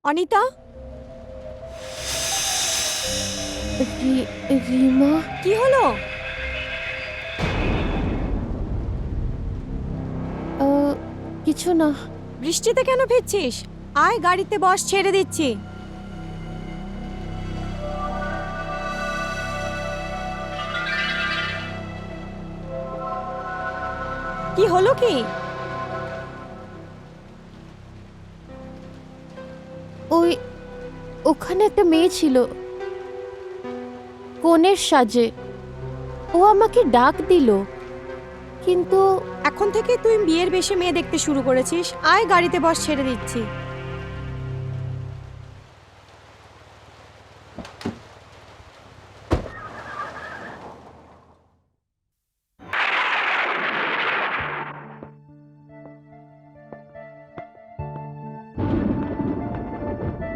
অনিতা, রিমা, কি হলো? কিছু না। বৃষ্টিতে কেন ভিজছিস? আয় গাড়িতে বস, ছেড়ে দিচ্ছি। কি হলো কি? ওখানে একটা মেয়ে ছিল কনের সাজে। ও আমাকে ডাক দিল, কিন্তু এখন থেকে তুই বিয়ের বেশে মেয়ে দেখতে শুরু করেছিস। আয় গাড়িতে বস, ছেড়ে দিচ্ছি।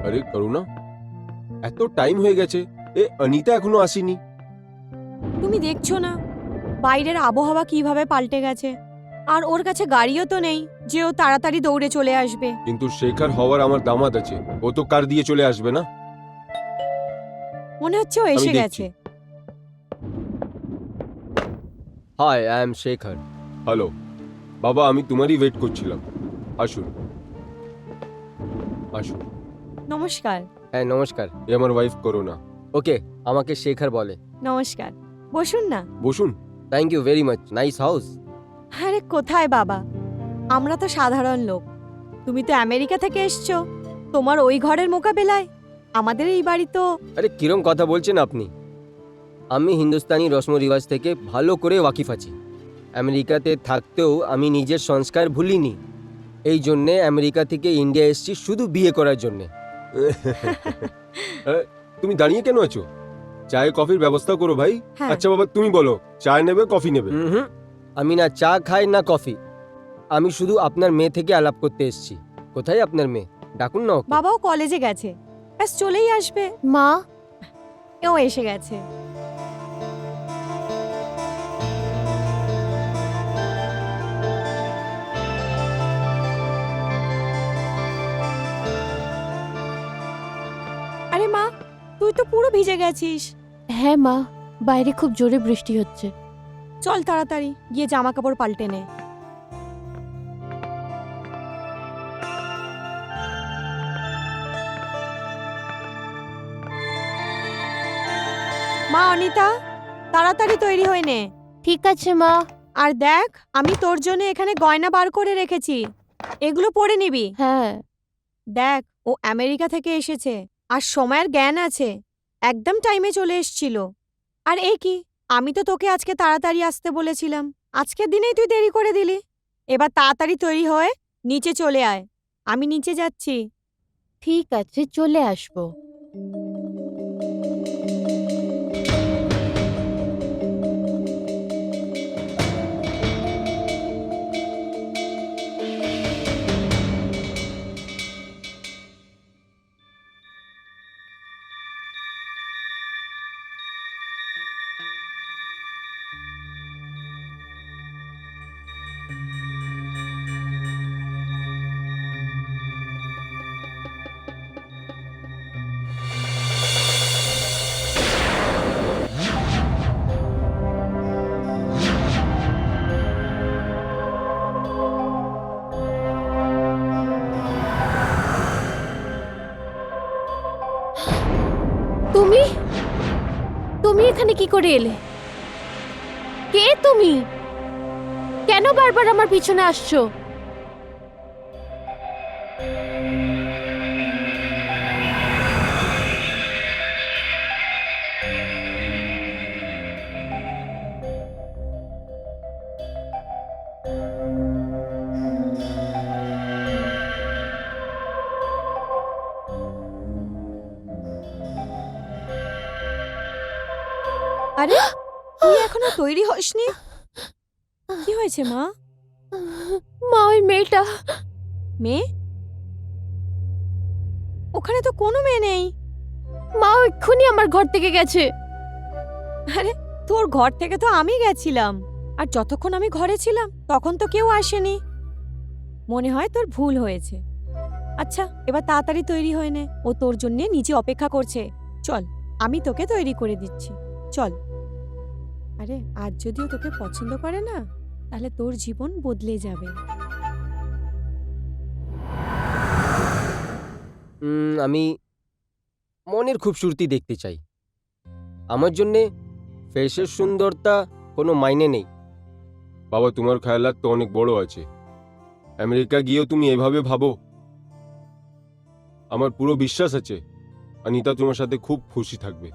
আরে করুণা, এত টাইম হয়ে গেছে, অনিতা এখনো আসেনি। তুমি দেখছো না বাইরের আবহাওয়া কিভাবে পাল্টে গেছে? আর ওর কাছে গাড়িও তো নেই যে ও তাড়াতাড়ি দৌড়ে চলে আসবে। কিন্তু শেখর হওয়ার আমার দামাদ আছে, ও তো কার দিয়ে চলে আসবে না। মনে হচ্ছে ও আমি এসে দেখছি। গেছে। Hi, I am Shekhar. Hello বাবা, আমি তোমারই ওয়েট করছিলাম। আসুন আসুন। নমস্কার। হ্যাঁ নমস্কার। এ আমার ওয়াইফ করুণা। ওকে, আমাকে শেখর বলে। নমস্কার, বসুন না। বসুন। Thank you very much, nice house. আরে কোথায় বাবা, আমরা তো সাধারণ লোক। তুমি তো আমেরিকা থেকে এসছো, তোমার ওই ঘরের মোকাবেলায় আমাদের এই বাড়ি তো। আরে কিরম কথা বলছেন আপনি? আমি হিন্দুস্তানি রসম রিওয়াজ থেকে ভালো করে ওয়াকিফ আছি। আমেরিকাতে থাকতেও আমি নিজের সংস্কার ভুলিনি। এই জন্যে আমেরিকা থেকে ইন্ডিয়া এসেছি শুধু বিয়ে করার জন্যে। তুমি দাঁড়িয়ে কেন আছো? চায়ে কফির ব্যবস্থা করো ভাই। হ্যাঁ। আচ্ছা বাবা, তুমি বলো চায় নেবে কফি নেবে? হুম, আমি না চা খাই না কফি। আমি শুধু আপনার মেয়ে থেকে আলাপ করতে এসেছি। কোথায় আপনার মেয়ে? ডাকুন না ওকে। বাবাও কলেজে গেছে, ব্যাস চলেই আসবে। মা, ও এসে গেছে। আরে মা, তুই তো পুরো ভিজে গেছিস। হ্যাঁ মা, বাইরে খুব জোরে বৃষ্টি হচ্ছে। চল তাড়াতাড়ি গিয়ে জামা কাপড় পাল্টে নে। মা, অনিতা, তাড়াতাড়ি তৈরি হয়ে নে। ঠিক আছে মা। আর দেখ, আমি তোর জন্য এখানে গয়না বার করে রেখেছি, এগুলো পরে নিবি। হ্যাঁ। দেখ, ও আমেরিকা থেকে এসেছে আর সময়ের জ্ঞান আছে, একদম টাইমে চলে এসেছিল। আর এই কি, আমি তো তোকে আজকে তাড়াতাড়ি আসতে বলেছিলাম, আজকের দিনেই তুই দেরি করে দিলি। এবার তাড়াতাড়ি তৈরি হয়ে নিচে চলে আয়, আমি নিচে যাচ্ছি। ঠিক আছে, চলে আসবো। তুমি তুমি এখানে কি করে এলে? কে তুমি? কেন বারবার আমার পিছনে আসছো? আরে তুই এখনো তৈরি হসনি? কি হয়েছে মা? মা, ওই মেয়েটা। মেয়ে? ওখানে তো কোনো মেয়ে নেই। মা এক্ষুনি আমার ঘর থেকে গেছে। আরে তোর ঘর থেকে তো আমি গেছিলাম, আর যতক্ষণ আমি ঘরে ছিলাম তখন তো কেউ আসেনি। মনে হয় তোর ভুল হয়েছে। আচ্ছা এবার তাড়াতাড়ি তৈরি হয়ে নে, ও তোর জন্য নিচে অপেক্ষা করছে। চল, আমি তোকে তৈরি করে দিচ্ছি, চল। আরে আজ যদিও তোকে পছন্দ করে না, তাহলে তোর জীবন বদলে যাবে। আমি মনের খুবসূরতি দেখতে চাই। আমার জন্যে ফেসের সুন্দরতা কোনো মাইনে নেই। বাবা, তোমার খেয়ালাত তো অনেক বড় আছে। আমেরিকা গিয়েও তুমি এভাবে ভাবো? আমার পুরো বিশ্বাস আছে অনিতা তোমার সাথে খুব খুশি থাকবে।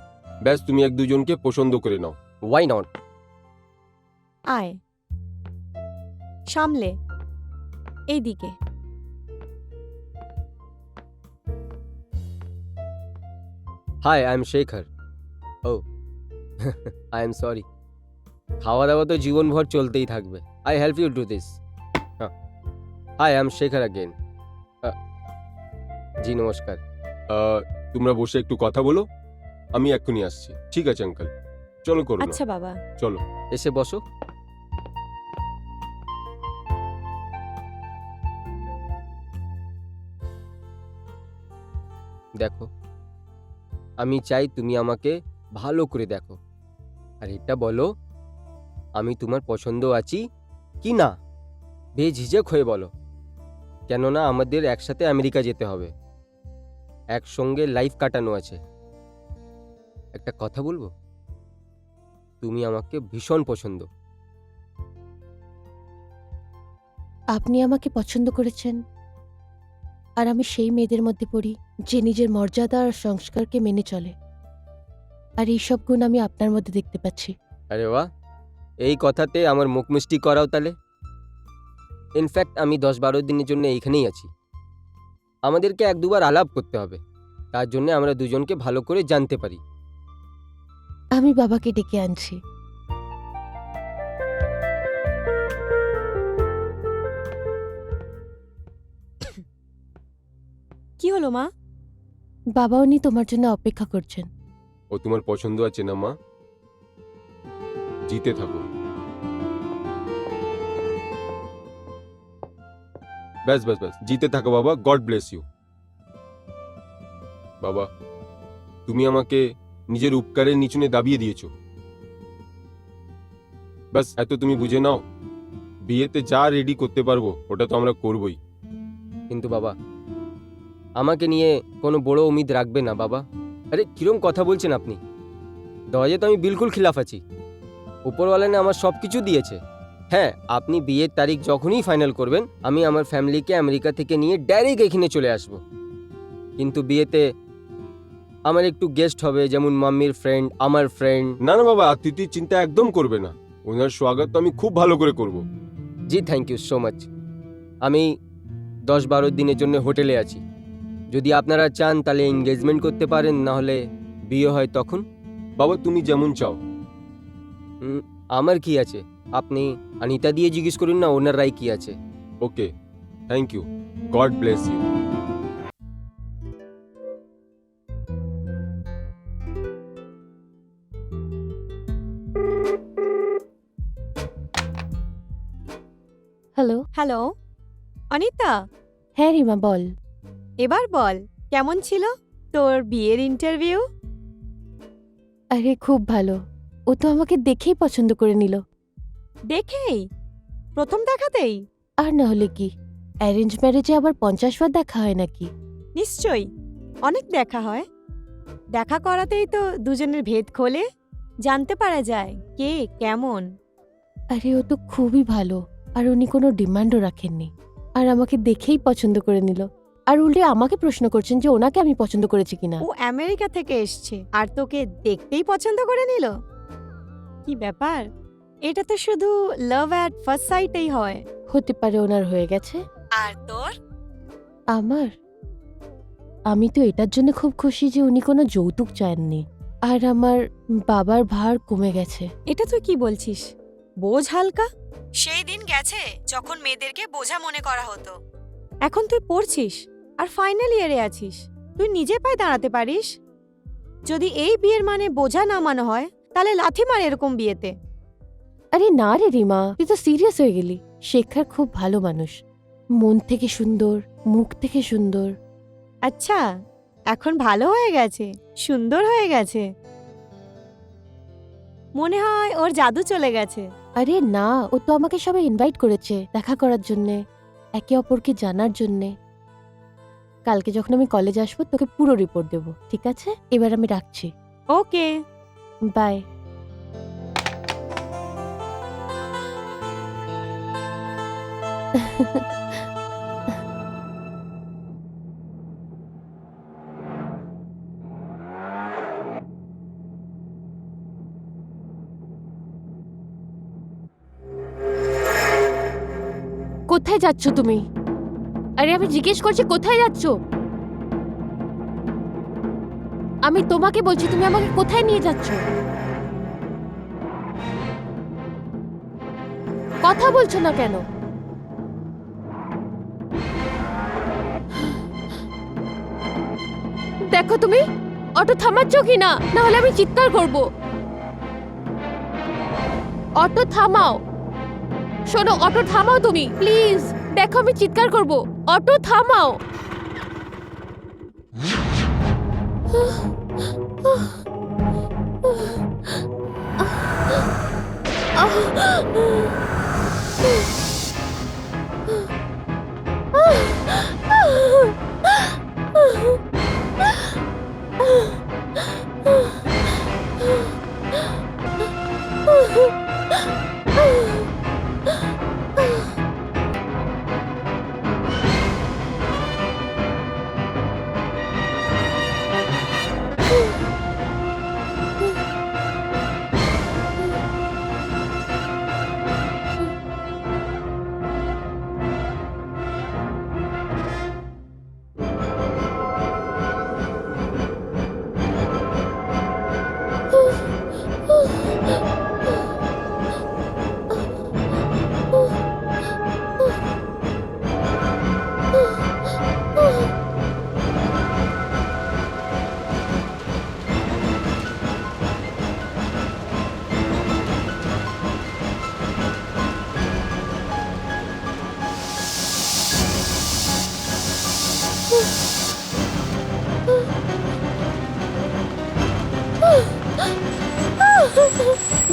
ব্যাস তুমি এক দুজনকে পছন্দ করে নাও। Why not? আয় সামলে, এইদিকে। Hi, I am Shekhar. Oh I am sorry. খাওয়া দাওয়া তো জীবনভর চলতেই থাকবে। I help you do this. Hi, I am Shekhar again. জি নমস্কার। তোমরা বসে একটু কথা বলো, আমি এক্ষুনি আসছি। ঠিক আছে আঙ্কেল, চলো করো না। আচ্ছা বাবা। চলো। এসে বসো। দেখো, আমি চাই তুমি আমাকে ভালো করে দেখো, আর এটা বলো আমি তোমার পছন্দ আছি কি না। বেঝিঝক হয়ে বলো, কেননা আমাদের একসাথে আমেরিকা যেতে হবে, একসঙ্গে লাইফ কাটানো আছে। একটা কথা বলবো, তুমি আমাকে ভীষণ পছন্দ। আপনি আমাকে পছন্দ করেছেন, আর আমি সেই মেয়েদের মধ্যে পড়ি যে নিজের মর্যাদা আর সংস্কারকে মেনে চলে, আর এই সব গুণ আমি আপনার মধ্যে দেখতে পাচ্ছি। আরে বাহ, এই কথাতে আমার মুখ মিষ্টি করাও তাহলে। ইনফ্যাক্ট আমি 10-12 দিনের জন্য এইখানেই আছি। আমাদেরকে 1-2বার আলাপ করতে হবে, তার জন্য আমরা দুজনকে ভালো করে জানতে পারি। আমি বাবাকে ডেকে আনছি। কি হলো মা? বাবা, উনি তোমার জন্য অপেক্ষা করছেন। ও তোমার পছন্দ আছে না মা? জিতে থাকো। ব্যাস ব্যাস ব্যাস, জিতে থাকো বাবা। God bless you. বাবা, তুমি আমাকে নিজের উপকারের নিচুনে দাবিয়ে দিয়েছো। ব্যাস এত তুমি বুঝে নাও, বিয়েতে যা রেডি করতে পারবো ওটা তো আমরা করবই। কিন্তু বাবা, আমাকে নিয়ে কোনো বড় উম্মিদ রাখবে না বাবা। আরে কিরম কথা বলছেন আপনি? দহেজে তো আমি বিলকুল খিলাফ আছি। উপরওয়ালা না আমার সব কিছু দিয়েছে। হ্যাঁ, আপনি বিয়ের তারিখ যখনই ফাইনাল করবেন, আমি আমার ফ্যামিলিকে আমেরিকা থেকে নিয়ে ডাইরেক্ট এখানে চলে আসব। কিন্তু বিয়েতে আমার একটু গেস্ট হবে, যেমন মাম্মির ফ্রেন্ড, আমার ফ্রেন্ড। না না বাবা, অতিথির চিন্তা একদম করবে না। ওনার স্বাগত তো আমি খুব ভালো করে করব। জি থ্যাংক ইউ সো মাচ। আমি 10-12 দিনের জন্য হোটেলে আছি। যদি আপনারা চান তাহলে এঙ্গেজমেন্ট করতে পারেন, না হলে বিয়ে হয় তখন। বাবা তুমি যেমন চাও। আমার কি আছে, আপনি অনিতা দিয়ে জিজ্ঞেস করুন না ওনার রায় কি আছে। Okay, thank you. God bless you. Hello. Hello Anita. হ্যাঁ রিমা, বল। এবার বল, কেমন ছিল তোর বিয়ের ইন্টারভিউ? আরে খুব ভালো, ও তো আমাকে দেখেই পছন্দ করে নিল। দেখেই? প্রথম দেখাতেই? আর না হলে কি, অ্যারেঞ্জ ম্যারেজে আবার 50 বার দেখা হয় নাকি? নিশ্চয়ই, অনেক দেখা হয়। দেখা করাতেই তো দুজনের ভেদ খোলে, জানতে পারা যায় কে কেমন। আরে ও তো খুবই ভালো, আর উনি কোনো ডিমান্ডও রাখেননি, আর আমাকে দেখেই পছন্দ করে নিল। আর উল্টে আমাকে প্রশ্ন করছেন যে ওনাকে আমি পছন্দ করেছি কিনা। ও আমেরিকা থেকে এসছে আর তোকে দেখতেই পছন্দ করে নিল? কি ব্যাপার? এটা তো শুধু লাভ অ্যাট ফার্স্ট সাইটেই হয়। হতে পারে ওনার হয়ে গেছে। আর তোর? আমি তো এটার জন্য খুব খুশি যে উনি কোনো যৌতুক চাননি, আর আমার বাবার ভার কমে গেছে। এটা তুই কি বলছিস? বোঝ হালকা? সেই দিন গেছে যখন মেয়েদেরকে বোঝা মনে করা হতো। এখন তুই পড়ছিস আর ফাইনাল ইয়ারে আছিস, তুই নিজে পায়ে দাঁড়াতে পারিস। যদি এই বিয়ের মানে বোঝা নামানো হয়, তাহলে লাথি মার এরকম বিয়েতে। আরে না রে রিমা, তুই তো সিরিয়াস হয়ে গেলি। শেখার খুব ভালো মানুষ, মন থেকে সুন্দর, মুখ থেকে সুন্দর। আচ্ছা, এখন ভালো হয়ে গেছে, সুন্দর হয়ে গেছে। মনে হয় ওর জাদু চলে গেছে। আরে না, ও তো আমাকে সবাই ইনভাইট করেছে দেখা করার জন্যে, একে অপরকে জানার জন্যে। কালকে যখন আমি কলেজ আসবো তোকে পুরো রিপোর্ট দেব, ঠিক আছে? এবার আমি রাখছি, ওকে। বাই। কোথায় যাচ্ছ তুমি? আরে আমি জিজ্ঞেস করছি কোথায় যাচ্ছ? আমি তোমাকে বলছি, তুমি আমাকে কোথায় নিয়ে যাচ্ছ? কথা বলছো না কেন? দেখো তুমি অটো থামাচ্ছ কি না, না হলে আমি চিৎকার করব। অটো থামাও। শোনো, অটো থামাও তুমি প্লিজ। দেখো আমি চিৎকার করব, অটো থামাও।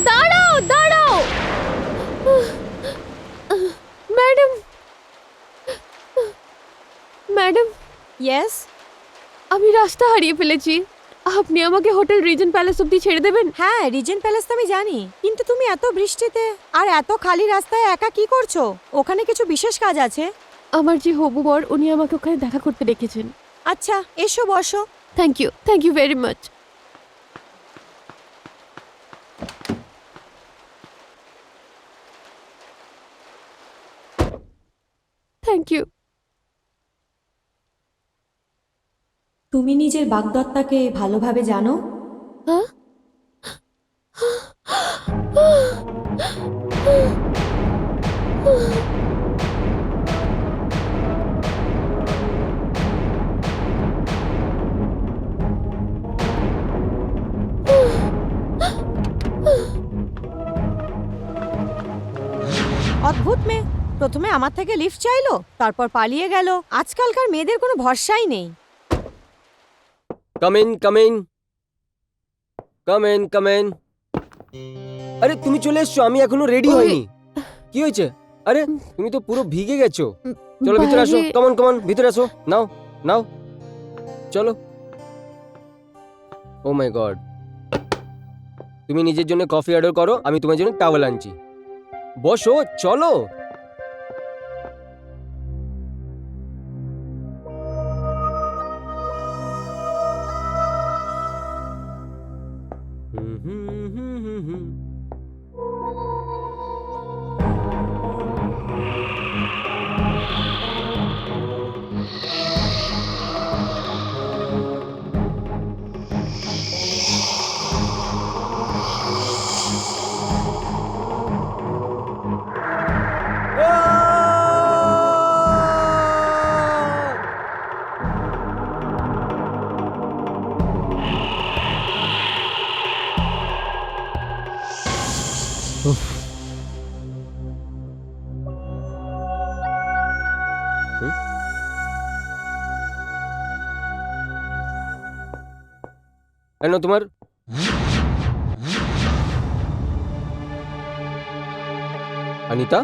দাঁড়াও দাঁড়াও ম্যাডাম, ম্যাডাম ইয়েস। আমি রাস্তা হারিয়ে ফেলেছি। আপনি আমাকে হোটেল রিজেন্ট প্যালেস অব্দি ছেড়ে দেবেন? হ্যাঁ, রিজেন্ট প্যালেস তো আমি জানি, কিন্তু তুমি এত বৃষ্টিতে আর এত খালি রাস্তায় একা কি করছো? ওখানে কিছু বিশেষ কাজ আছে? আমার যে হবু বর, উনি আমাকে ওখানে দেখা করতে ডেকেছেন। আচ্ছা, এসো বসো। Thank you very much. Thank you. তুমি নিজের বাগদত্তাকে ভালোভাবে জানো? হ্যাঁ? অদ্ভুত মেয়ে, প্রথমে আমার থেকে লিফট চাইলো, তারপর পালিয়ে গেল। আজকালকার মেয়েদের কোনো ভরসাই নেই। Come in come in come in come in. আরে তুমি চলে এসছো, আমি এখনো রেডি ওই- হইনি। কি হয়েছে? আরে তুমি তো পুরো ভিজে গেছো। চলো ভিতরে আসো, কমন কমন ভিতরে আসো। নাও নাও চলো। ও মাই গড, তুমি নিজের জন্য কফি অর্ডার করো, আমি তোমার জন্য টাওয়েল আনছি। বসো, চলো। কেন তোমার অনিতা?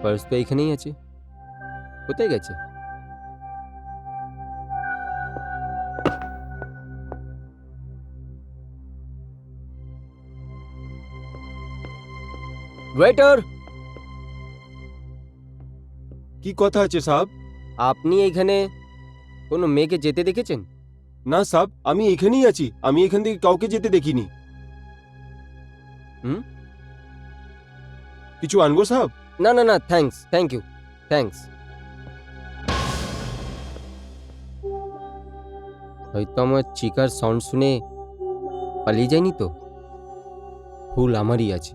পার্স তো এইখানেই আছে, কোথায় গেছে? ওয়েটার, কি কথা আছে সাহেব? আপনি এইখানে কোনো মেয়েকে যেতে দেখেছেন? না সাহেব, আমি এখানেই আছি, আমি এখান থেকে কাউকে যেতে দেখিনি। হুম? কিছু আনবো সাহেব? না না না, থ্যাংক ইউ, থ্যাঙ্কস। হয়তো আমার চিকার সাউন্ড শুনে পালিয়ে যায়নি তো? ভুল আমারই আছে।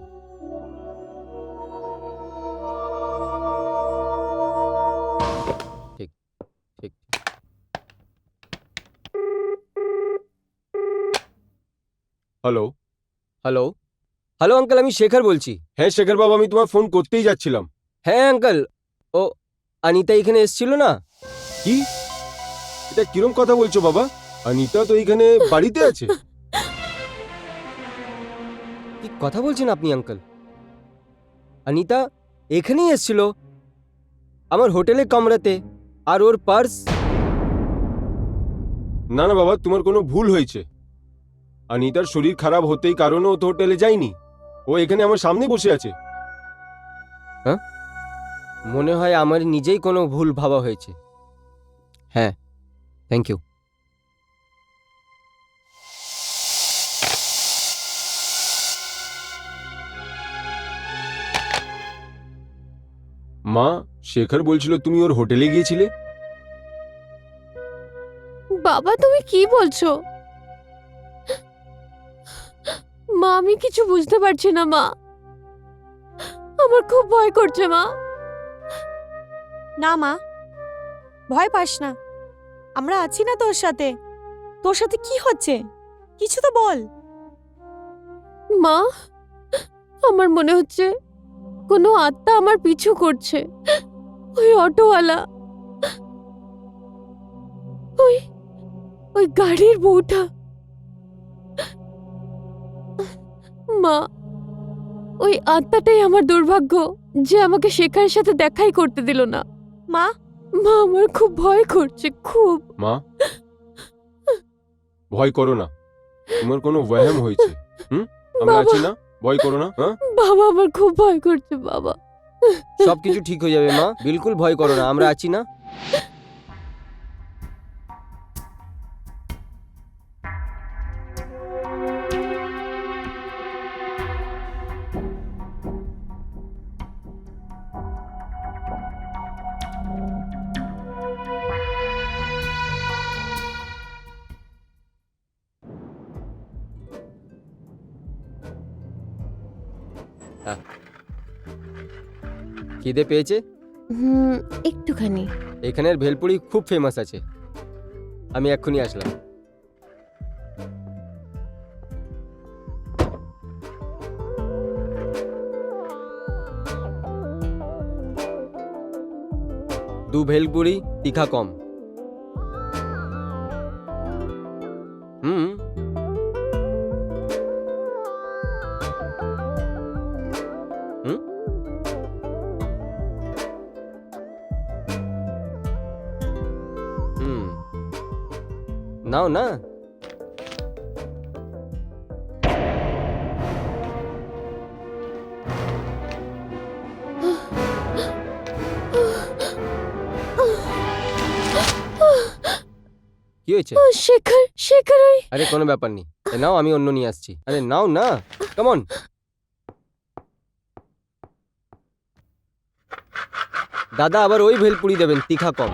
ঠিক ঠিক। হ্যালো। হ্যালো হ্যালো আঙ্কেল, আমি শেখর বলছি। হ্যাঁ শেখর বাবু, আমি তোমার ফোন করতেই যাচ্ছিলাম। হ্যাঁ আঙ্কেল, ও অনিতা এখানে এসেছিল না? কি? এটা কিরম কথা বলছো বাবা? অনিতা তো এখানে বাড়িতে আছে। কি কথা বলছেন আপনি আঙ্কেল? অনিতা এখানেই এসেছিল, আমার হোটেলে কামরাতে, আর ওর পার্স। না না বাবা, তোমার কোনো ভুল হয়েছে। অনিতার শরীর খারাপ হতেই কারণে ও তো হোটেলে যায়নি, ও এখানে আমার সামনে বসে আছে। মনে হয় আমার নিজেই কোনো ভুল ভাবা হয়েছে। হ্যাঁ, থ্যাংক ইউ। মা, শেখর বলছিল তুমি ওর হোটেলে গিয়েছিলে। বাবা, তুমি কি বলছো? মা, আমি কিছু বুঝতে পারছি না মা, আমার খুব ভয় করছে মা। না মা, ভয় পাস না, আমরা আছি না তোর সাথে। তোর সাথে কি হচ্ছে কিছু তো বল। মা, আমার মনে হচ্ছে কোনো আত্মা আমার পিছু করছে। ওই অটোওয়ালা, ওই ওই গাড়ির বউটা। মা, ওই আত্মাটাই আমার দুর্ভাগ্য যে আমাকে শেখার সাথে দেখাই করতে দিল না। মা, মা, আমার খুব ভয় করছে, খুব। মা, ভয় করো না, তোমার কোনো ওয়াহাম হয়েছে। আমরা বাবা। আছি না, ভয় করো না। হ্যাঁ বাবা, আমার খুব ভয় করছে বাবা। সবকিছু ঠিক হয়ে যাবে মা, বিলকুল ভয় করো না, আমরা আছি না। খিদে পেয়েছে? একটুখানি। এখানের ভেলপুরি খুব ফেমাস আছে, আমি এক্ষুনি আসলাম। দু ভেলপুরি, তিখা কম। হুম। হুম। হুম, নাও না। কি হয়েছে? শেখর, শেখর, ওই আরে কোনো ব্যাপার নেই, এ নাও, আমি অন্য নিয়ে আসছি। আরে নাও না, কেমন। দাদা আবার ওই ভেলপুরি দেবেন, তিখা কম।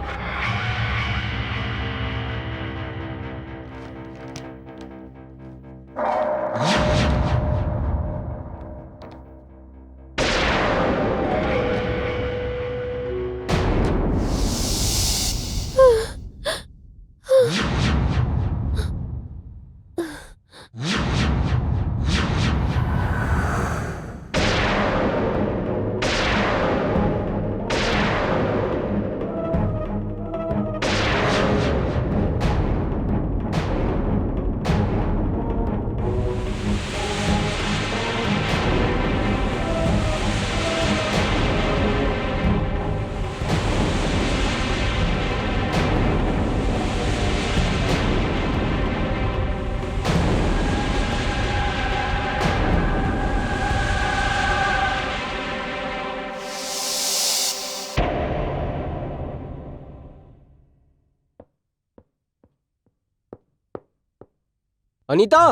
অনিতা,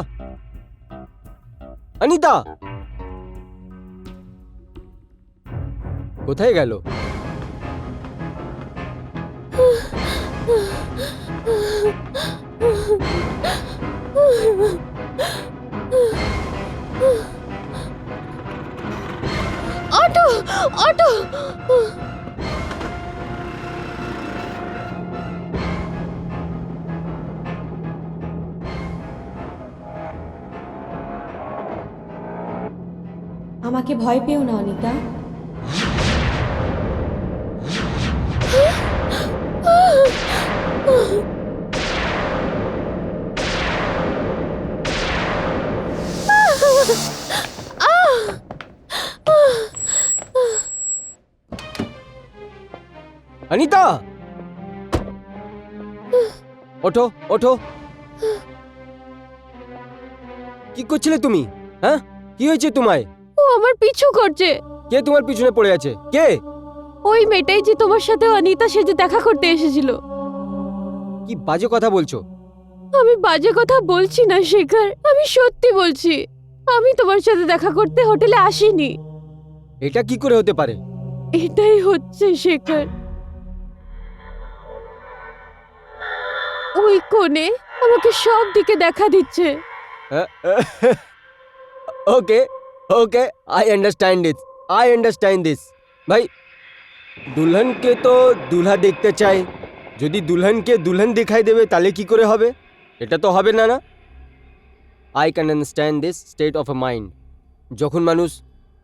অনিতা কোথায় গেল? Auto, auto! আমাকে ভয় পেও না অনিতা। অনিতা, ওঠো ওঠো। কি করছিলে তুমি? হ্যাঁ, কি হয়েছে তোমায়? ও আমার পিছু করছে। কে তোমার পিছনে পড়ে আছে? কে? ওই মেয়েটাই যে তোমার সাথে অনিতা সেজে দেখা করতে এসেছিল। কি বাজে কথা বলছো? আমি বাজে কথা বলছি না শেখর, আমি সত্যি বলছি। আমি তোমার সাথে দেখা করতে হোটেলে আসিনি। এটা কি করে হতে পারে? এটাই হচ্ছে শেখর। ওই কোণে আমাকে সব দিকে দেখা দিচ্ছে। ওকে ওকে, আই আন্ডারস্ট্যান্ড দিস। ভাই, দুলহনকে তো দুলহা দেখতে চাই। যদি দুলহনকে দুলহন দেখাই দেবে তাহলে কি করে হবে? এটা তো হবে না, না? I can understand this state of a mind. যখন মানুষ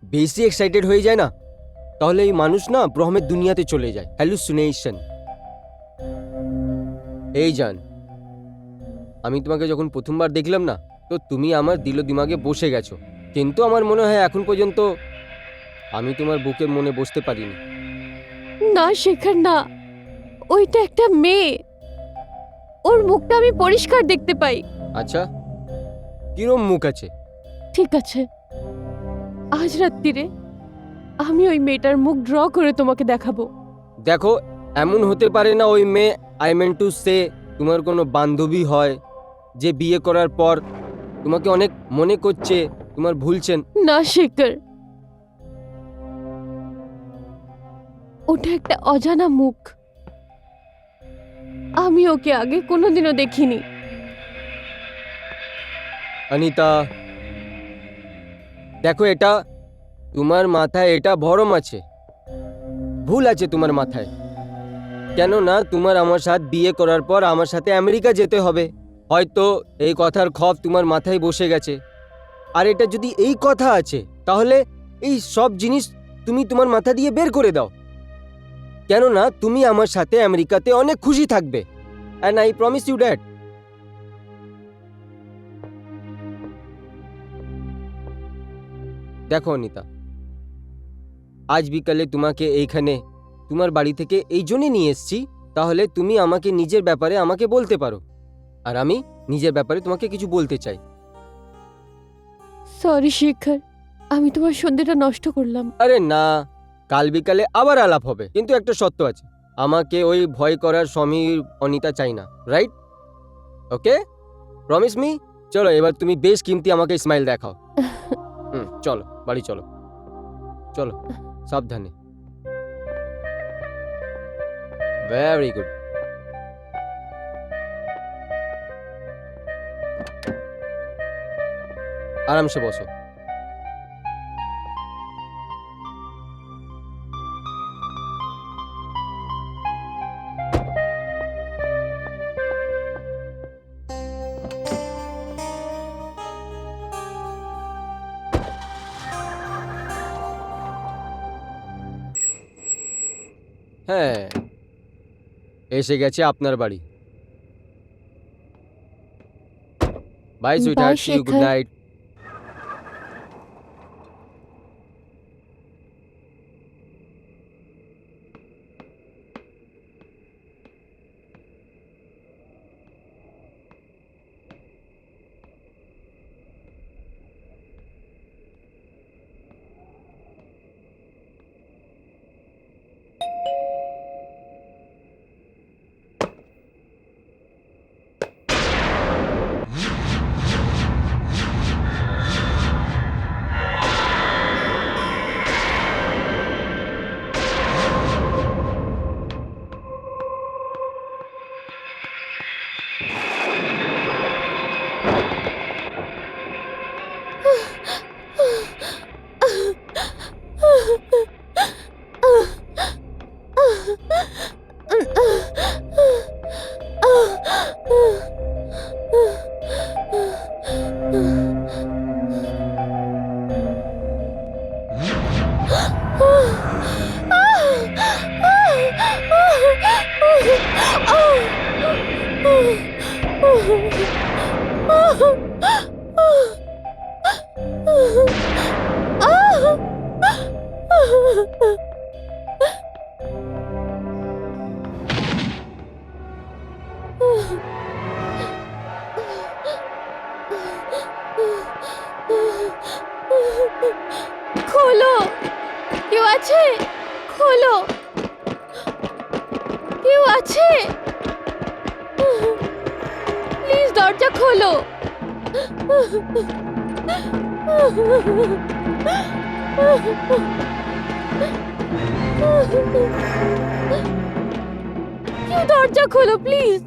বেশি এক্সাইটেড হয়ে যায় না, তাহলে এই মানুষ না ভ্রমের দুনিয়াতে চলে যায়, হ্যালুসিনেশন। এই জান, আমি তোমাকে যখন প্রথমবার দেখলাম না, তো তুমি আমার দিল দিমাগে বসে গেছো। কিন্তু আমার মনে হয় এখন পর্যন্ত আমি তোমার বুকের মনে বসতে পারিনি। না শেখর না, ওইটা একটা মেয়ে। ওর মুখটা আমি পরিষ্কার দেখতে পাই। আচ্ছা, কিরম মুখ আছে? ঠিক আছে, আজ রাত্রিরে আমি ওই মেয়েটার মুখ ড্র করে তোমাকে দেখাবো। দেখো, এমন হতে পারে না ওই মেয়ে, আই মেন টু সে, তোমার কোনো বান্ধবী হয় যে বিয়ে করার পর তোমাকে অনেক মনে করছে, তোমার ভুলছেন। না শেখর, ওটা একটা অজানা মুখ। আমি ওকে আগে কোনোদিনও দেখিনি। অনিতা, দেখো, এটা তোমার মাথায় এটা ভরম আছে, ভুল আছে তোমার মাথায়। কেন না তোমার আমার সাথে বিয়ে করার পর আমার সাথে আমেরিকা যেতে হবে, হয়তো এই কথার খপ তোমার মাথায় বসে গেছে। আর এটা যদি এই কথা আছে, তাহলে এই সব জিনিস তুমি তোমার মাথা দিয়ে বের করে দাও। কেননা তুমি আমার সাথে আমেরিকাতে অনেক খুশি থাকবে, and I promise you that. দেখো অনিতা, আজ বিকালে তোমাকে এইখানে তোমার বাড়ি থেকে এই জন্যে নিয়ে এসেছি, তাহলে তুমি আমাকে নিজের ব্যাপারে আমাকে বলতে পারো, আর আমি নিজের ব্যাপারে তোমাকে কিছু বলতে চাই। সরি শেখর, আমি তোমার সন্ধ্যেটা নষ্ট করলাম। আরে না, কাল বিকালে আবার আলাপ হবে, কিন্তু একটা শর্ত আছে, আমাকে ওই ভয় করার সমীর অনিতা চাই না, রাইট? ওকে, প্রমিস মি। চলো, এবার তুমি বেশ কিমতি আমাকে স্মাইল দেখাও। চলো বাড়ি চলো, চলো সাবধানে। Very good. আরামসে বসো। হ্যাঁ, এসে গেছে আপনার বাড়ি। Bye sweetheart, see you, good Shekhar. Night. খোলো, কেউ আছে? খোলো, কেউ আছে? প্লিজ দরজা খোলো। কেউ দরজা খোলো প্লিজ।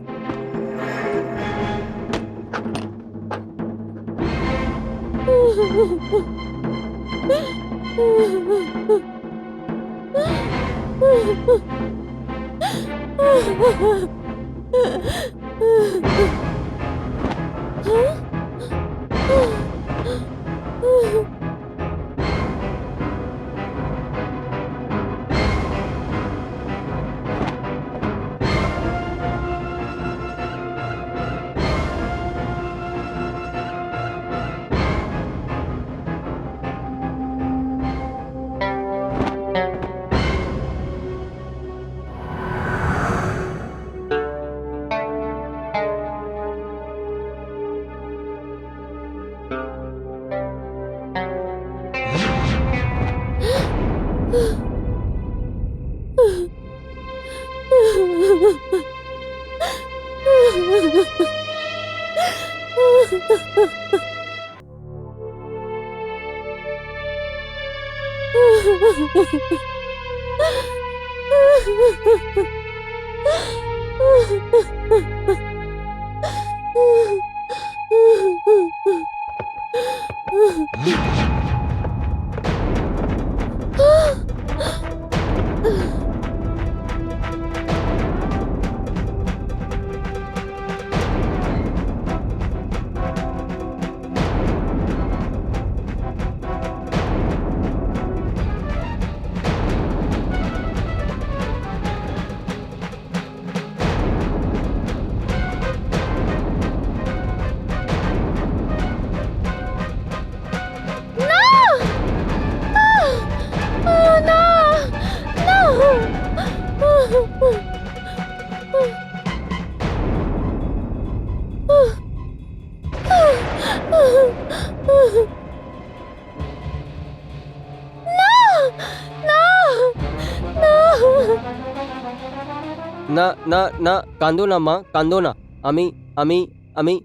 না না না, কান্দো না মা, কান্দো না। আমি আমি আমি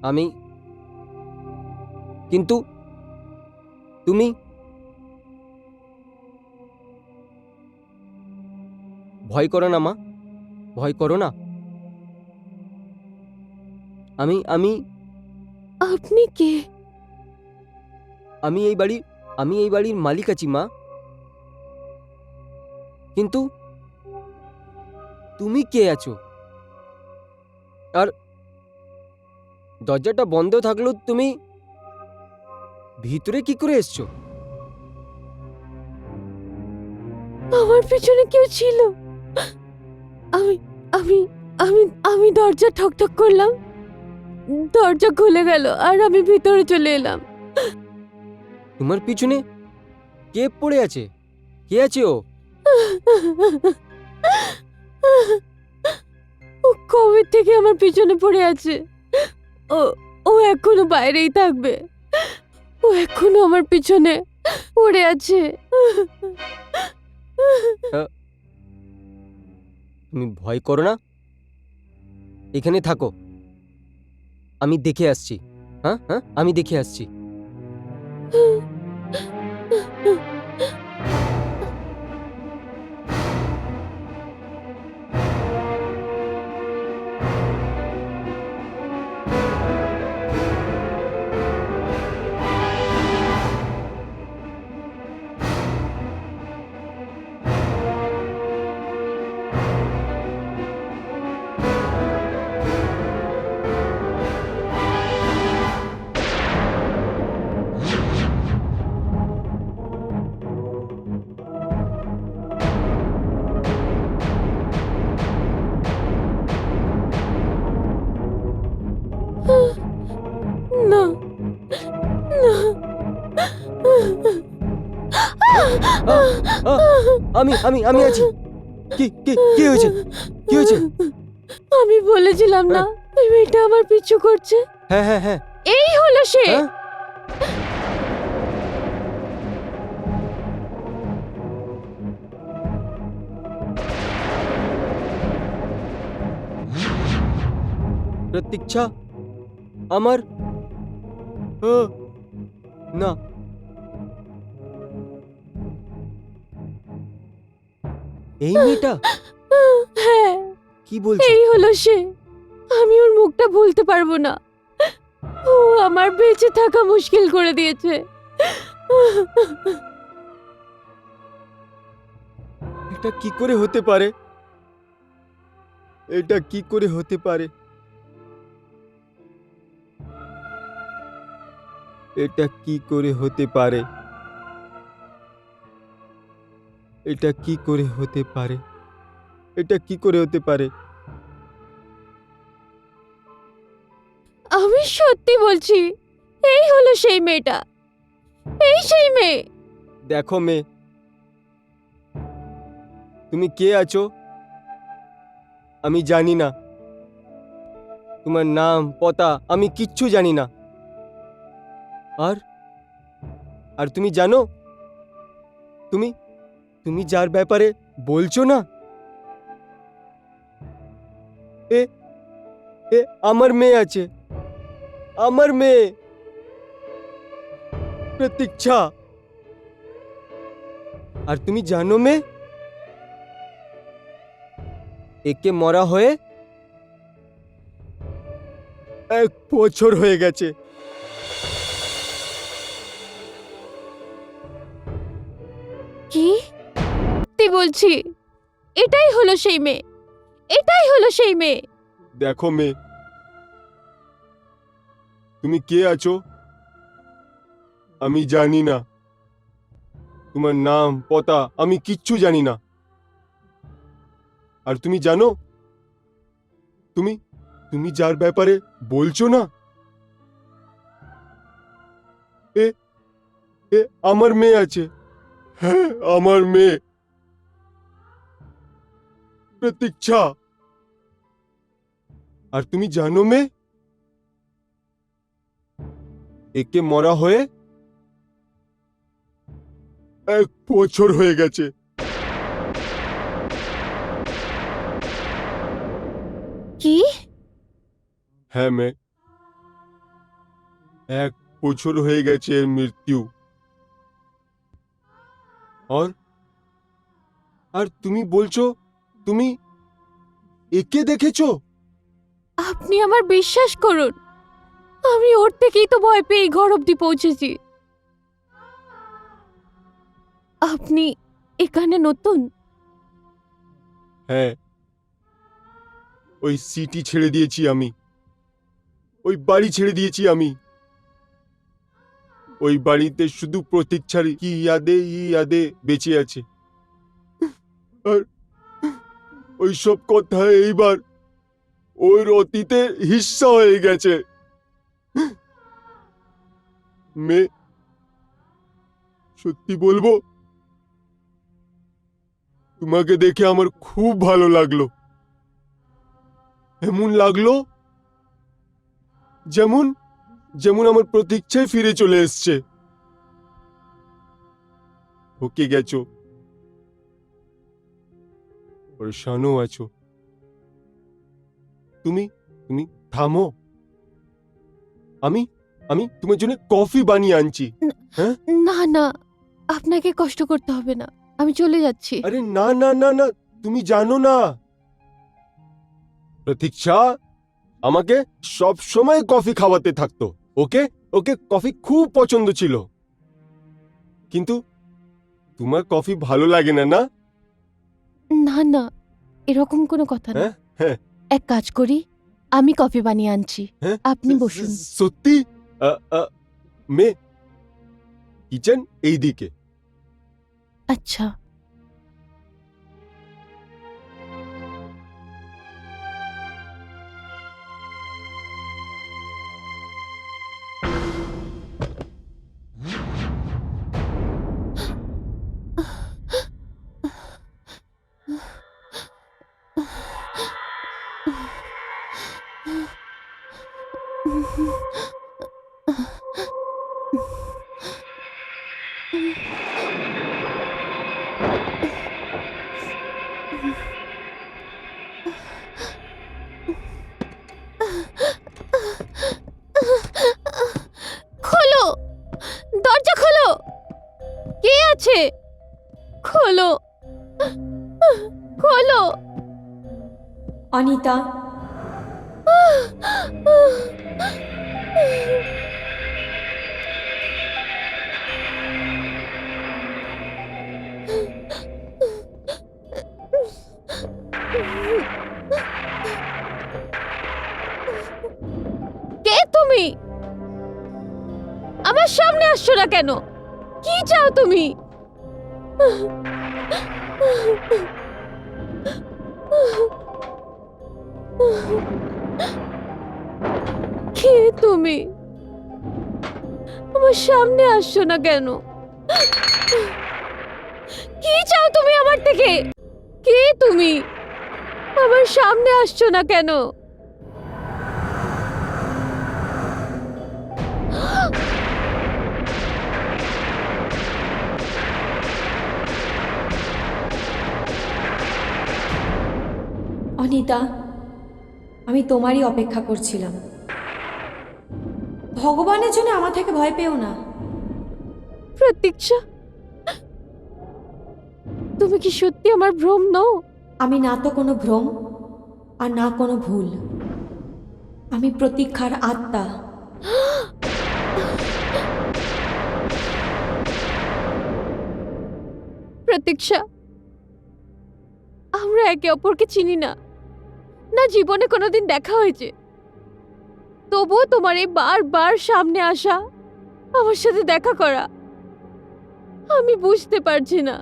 আমি কিন্তু তুমি ভয় করো না মা, ভয় করো না। আমি আমি আপনি কে? আমি এই বাড়ির মালিক আছি মা। কিন্তু তুমি কে আছো? আর দরজাটা বন্ধ থাকলেও তুমি ভিতরে কি করে এসছো? আমার পিছনে কেউ ছিল। আমি আমি আমি আমি দরজা ঠকঠক করলাম, দরজা খুলে গেল আর আমি ভিতরে চলে এলাম। তোমার পিছনে কে পড়ে আছে? কে আছে ও? ও কবে থেকে আমার পিছনে পড়ে আছে। ও ও এখনো বাইরেই থাকবে। ও এখনো আমার পিছনে পড়ে আছে। তুমি ভয় করো না, এখানে থাকো, আমি দেখে আসছি। হ্যাঁ হ্যাঁ, আমি দেখে আসছি। আমি আমি আমি আছি। কি কি কি হয়েছে? কি হয়েছে? আমি বলেছিলাম না ওই মেয়েটা আমার পিছু করছে। হ্যাঁ হ্যাঁ হ্যাঁ। এই হলো সে। হ্যাঁ? প্রতীক্ষা আমার না, এই মেয়েটা হ্যাঁ, কি বলছে? এই হলো সে। আমি ওর মুখটা ভুলতে পারবো না। ও আমার বেঁচে থাকা মুশকিল করে দিয়েছে। এটা কি করে হতে পারে? এটা কি করে হতে পারে? এটা কি করে হতে পারে? এটা কি করে হতে পারে? এটা কি করে হতে পারে? আমি সত্যি বলছি, এই হলো সেই মেয়েটা। এই সেই মেয়ে। দেখো মেয়ে, তুমি কে আছো আমি জানি না। তোমার নাম পতা আমি কিচ্ছু জানি না। আর আর তুমি জানো, তুমি তুমি যার ব্যাপারে বলছো না, এ এ আমার মেয়ে আছে, আমার মেয়ে প্রতীক্ষা। আর তুমি জানো মেয়ে, একে মরা হয়ে 1 বছর হয়ে গেছে। কি সত্যি বলছি, এটাই হলো সেই মেয়ে। এটাই হলো সেই মেয়ে। দেখো মেয়ে, তুমি কে আছো আমি জানি না। তোমার নাম পতা আমি কিচ্ছু জানি না। আর তুমি জানো, তুমি তুমি যার ব্যাপারে বলছো না, এ এ আমার মেয়ে আছে। হ্যাঁ, আমার মেয়ে প্রতীক্ষা। আর তুমি জানো মেয়ে, একে মরা হয়ে 1 বছর হয়ে গেছে। কি? হ্যাঁ মেয়ে, 1 বছর হয়ে গেছে এর মৃত্যু। আর আর তুমি বলছো তুমি একে দেখেছো? আপনি আমার বিশ্বাস করুন, আমি ওর থেকেই তো ভয় পেয়ে এই ঘর অব্দি পৌঁছেছি। আপনি এখানে নতুন? হ্যাঁ, ওই সিটি ছেড়ে দিয়েছি আমি, ওই বাড়ি ছেড়ে দিয়েছি আমি। ওই বাড়িতে শুধু প্রতীক্ষার কি ইয়াদে বেঁচে আছে। আর ওই সব কথা এইবার ওর অতীতে হিস্সা হয়ে গেছে। মেয়ে, সত্যি বলবো, তোমাকে দেখে আমার খুব ভালো লাগলো। এমন লাগলো যেমন যেমন আমার প্রতীক্ষায় ফিরে চলে এসছে। ওকে গেছো, পরেশানও আছো। তুমি তুমি থামো, আমি আমি তোমার জন্য কফি বানিয়ে আনছি। না না, আপনাকে কষ্ট করতে হবে না, আমি চলে যাচ্ছি। আরে না না না না, তুমি জানো না, প্রতীক্ষা আমাকে সব সময় কফি খাওয়াতে থাকতো। ওকে ওকে কফি খুব পছন্দ ছিল। কিন্তু তোমার কফি ভালো লাগে না, না? না না, এরকম কোনো কথা না। হ্যাঁ হ্যাঁ এক কাজ করি, আমি কফি বানিয়ে আনছি, হ্যাঁ, আপনি বসুন। সত্যি? মে কিচেন এই দিকে। আচ্ছা। খোলো, খোলো। অনিতা, কে তুমি? আমার সামনে আসছো না কেন? কি চাও তুমি? কে তুমি? আমার সামনে আসছো না কেন? কি চাও তুমি আমার থেকে? কে তুমি? আমার সামনে আসছো না কেন? অনিতা, আমি তোমারই অপেক্ষা করছিলাম। ভগবানের জন্য আমার থেকে ভয় পেও না। প্রতীক্ষা, তুমি কি সত্যি আমার ভ্রম নও? আমি না তো কোনো ভ্রম আর না কোনো ভুল। আমি প্রতীক্ষার আত্মা। প্রতীক্ষা, আমরা একে অপরকে চিনি না, না জীবনে কোনোদিন দেখা হয়েছে। তবুও তোমার এই বারবার সামনে আসা, আমার সাথে দেখা করা, আমি বুঝতে পারছি না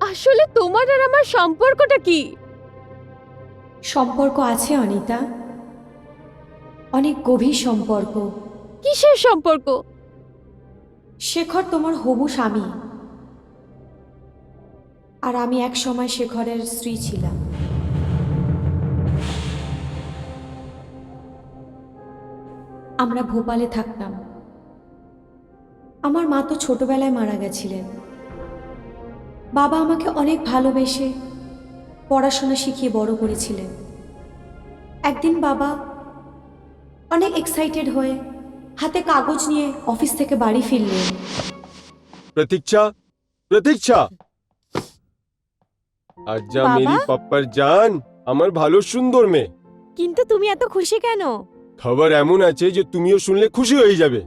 আসলে তোমার আর আমার সম্পর্কটা কি। সম্পর্ক আছে অনিতা, অনেক গভীর সম্পর্ক। কিসের সম্পর্ক? শেখর তোমার হবু স্বামী, আর আমি এক সময় শেখরের স্ত্রী ছিলাম। আমরা ভোপালে থাকতাম। আমার মা তো ছোটবেলায় মারা গেছিলেন। বাবা আমাকে অনেক ভালোবেসে পড়াশোনা শিখিয়ে বড় করেছিলেন। একদিন বাবা অনেক এক্সাইটেড হয়ে হাতে কাগজ নিয়ে অফিস থেকে বাড়ি ফিরলেন। प्रतीक्षा, प्रतीक्षा, আজ্জা বাবা? মেরি পাপ্পার জান, আমার ভালো সুন্দর মেয়ে। কিন্তু তুমি এত খুশি কেন? খবর এমন আছে যে তুমিও শুনলে খুশি হয়ে যাবে।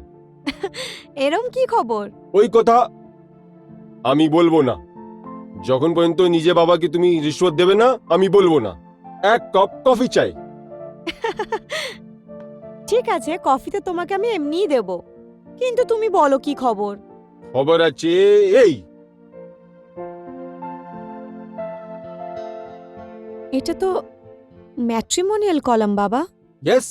এরম কি খবর? ওই কথা আমি বলবো না। যখন পর্যন্ত নিজে বাবাকে তুমি রিশওয়াত দেবে না, আমি বলবো না। এক কাপ কফি চাই। ঠিক আছে, কফি তো তোমাকে আমি এমনিই দেব, কিন্তু তুমি বলো কি খবর? খবর আছে এই, এটা তো ম্যাট্রিমোনিয়াল কলাম বাবা। ইয়েস,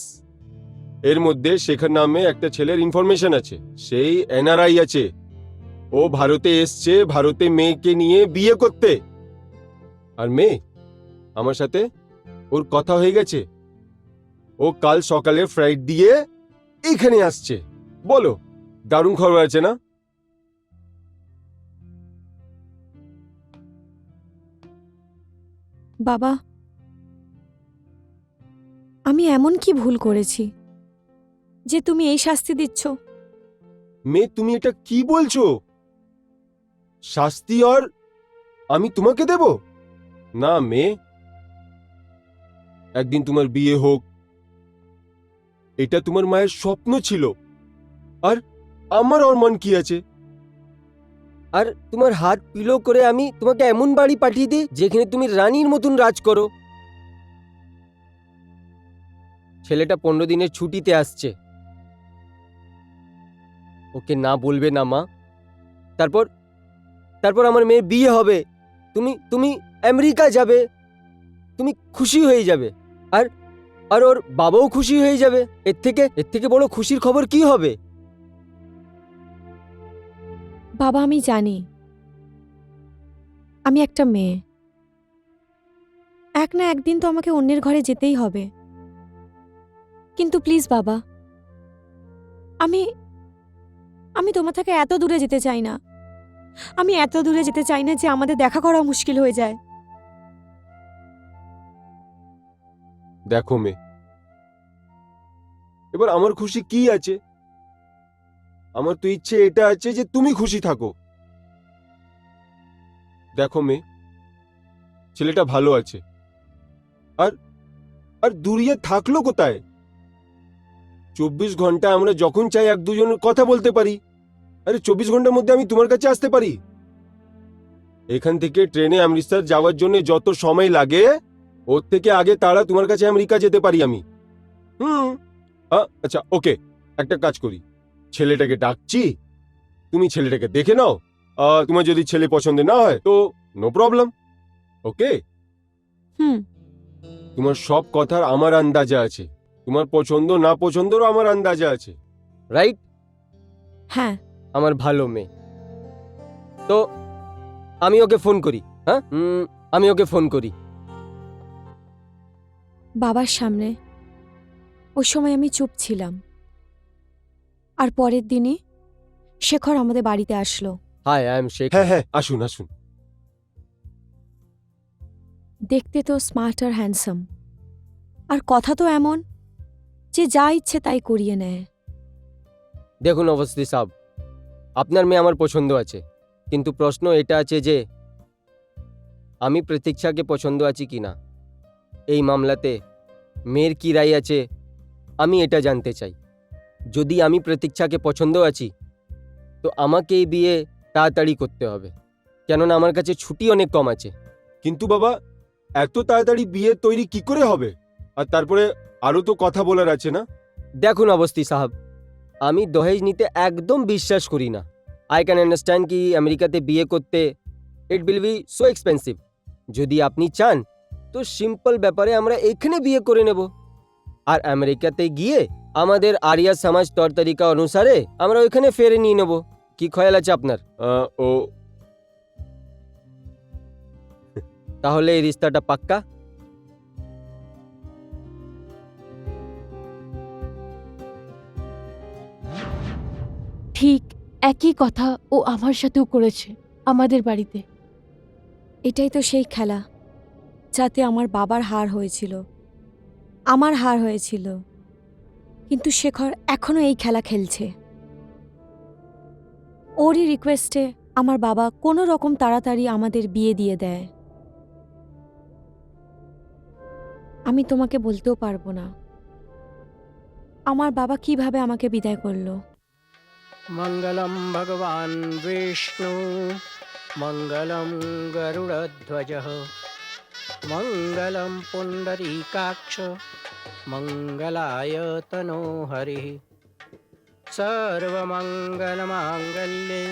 এর মধ্যে শেখর নামে একটা ছেলের ইনফরমেশন আছে। সেই এনআরআই আছে। ও ভারতে এসছে ভারতে মেয়েকে নিয়ে বিয়ে করতে। আর মেয়ে আমার সাথে ওর কথা হয়ে গেছে। ও কাল সকালে ফ্লাইট দিয়ে এখানে আসছে। বলো, দারুণ খবর আছে না? বাবা, আমি এমন কি ভুল করেছি যে তুমি এই শাস্তি দিচ্ছ? মেয়ে, তুমি এটা কি বলছো? শাস্তি আর আমি তোমাকে দেব না মেয়ে। একদিন তোমার বিয়ে হোক, এটা তোমার মায়ের স্বপ্ন ছিল। আর আমার অরমান কি আছে? আর তোমার হাত পিলো করে আমি তোমাকে এমন বাড়ি পাঠিয়ে দিই যেখানে তুমি রানীর মতন রাজ করো। ছেলেটা 15 দিনের ছুটিতে আসছে। ওকে না বলবে না মা। তারপর তারপর আমার মেয়ের বিয়ে হবে। তুমি তুমি আমেরিকা যাবে। তুমি খুশি হয়ে যাবে। আর আর ওর বাবাও খুশি হয়ে যাবে। এর থেকে বড় খুশির খবর কি হবে? বাবা, আমি জানি আমি একটা মেয়ে। এক না একদিন তো আমাকে অন্যের ঘরে যেতেই হবে। কিন্তু প্লিজ বাবা, আমি আমি তোমার থেকে এত দূরে যেতে চাই না। আমি এত দূরে যেতে চাই না যে আমাদের দেখা করা মুশকিল হয়ে যায়। দেখো মেয়ে, এবার আমার খুশি কি আছে? আমার তো ইচ্ছে এটা আছে যে তুমি খুশি থাকো। দেখো মেয়ে, ছেলেটা ভালো আছে। আর আর দূরিয়ে থাকলো কোথায়? 24 ঘন্টা আমরা যখন চাই এক দুজনের কথা বলতে পারি। আরে 24 ঘন্টার মধ্যে আমি তোমার কাছে আসতে পারি। এখান থেকে ট্রেনে অমৃতসর যাওয়ার জন্য যত সময় লাগে ওর থেকে আগে তারা তোমার কাছে আমেরিকা যেতে পারি আমি। আচ্ছা ওকে, একটা কাজ করি, ছেলেটাকে ডাকছি, তুমি ছেলেটাকে দেখে নাও। তোমার যদি ছেলে পছন্দ না হয় তো নো প্রবলেম। ওকে, হুম। তোমার সব কথার আমার আন্দাজা আছে, তোমার পছন্দ না পছন্দেরও আমার আন্দাজা আছে। রাইট? হ্যাঁ। আমার ভালো মেয়ে। তো আমি ওকে ফোন করি। হ্যাঁ, আমি ওকে ফোন করি। বাবার সামনে ওই সময় আমি চুপ ছিলাম, আর পরের দিনই শেখর আমাদের বাড়িতে আসলো। Hi, I am Sheikh. হ্যাঁ হ্যাঁ, আসুন আসুন। দেখতে তো স্মার্ট আর হ্যান্ডসাম, আর কথা তো এমন যে যা ইচ্ছে তাই করিয়ে নেয়। দেখুন অবস্থি সাহেব, আপনার মেয়ে আমার পছন্দ আছে, কিন্তু প্রশ্ন এটা আছে যে আমি প্রতীক্ষাকে পছন্দ আছি কি না। এই মামলাতে মেয়ের কি রায় আছে আমি এটা জানতে চাই। যদি আমি প্রতীক্ষাকে পছন্দ আছি তো আমাকে এই বিয়ে তাড়াতাড়ি করতে হবে, কেননা আমার কাছে ছুটি অনেক কম আছে। কিন্তু বাবা, এত তাড়াতাড়ি বিয়ে তৈরি কি করে হবে? আর তারপরে আরো তো কথা বলার আছে না? দেখুন অবস্থি সাহেব, আমি দহেজ নিতে একদম বিশ্বাস করি না। আই ক্যান আন্ডারস্ট্যান্ড কি আমেরিকাতে বিয়ে করতে it will be so expensive. যদি আপনি চান তো সিম্পল ব্যাপারে আমরা এখানে বিয়ে করে নেব, আর আমেরিকাতে গিয়ে আমাদের আরিয়া সমাজ তর তরিকা অনুসারে আমরা ওইখানে ফেরে নিয়ে নেব। কি খেয়াল আছে আপনার? ও তাহলে এই রিস্তাটা পাক্কা? ঠিক একই কথা ও আমার সাথেও করেছে আমাদের বাড়িতে। এটাই তো সেই খেলা যাতে আমার বাবার হার হয়েছিল, আমার হার হয়েছিল, কিন্তু শেখর এখনো এই খেলা খেলছে। ওরই রিকোয়েস্টে আমার বাবা কোনো রকম তাড়াতাড়ি আমাদের বিয়ে দিয়ে দেয়। আমি তোমাকে বলতেও পারবো না আমার বাবা কিভাবে আমাকে বিদায় করলো। মঙ্গলম ভগবান বিষ্ণু, মঙ্গলম গরুড়ধ্বজ, মঙ্গলম পুণ্ডরীকাক্ষ, মঙ্গলায় তনো হরি। সর্বমঙ্গলমাঙ্গল্যে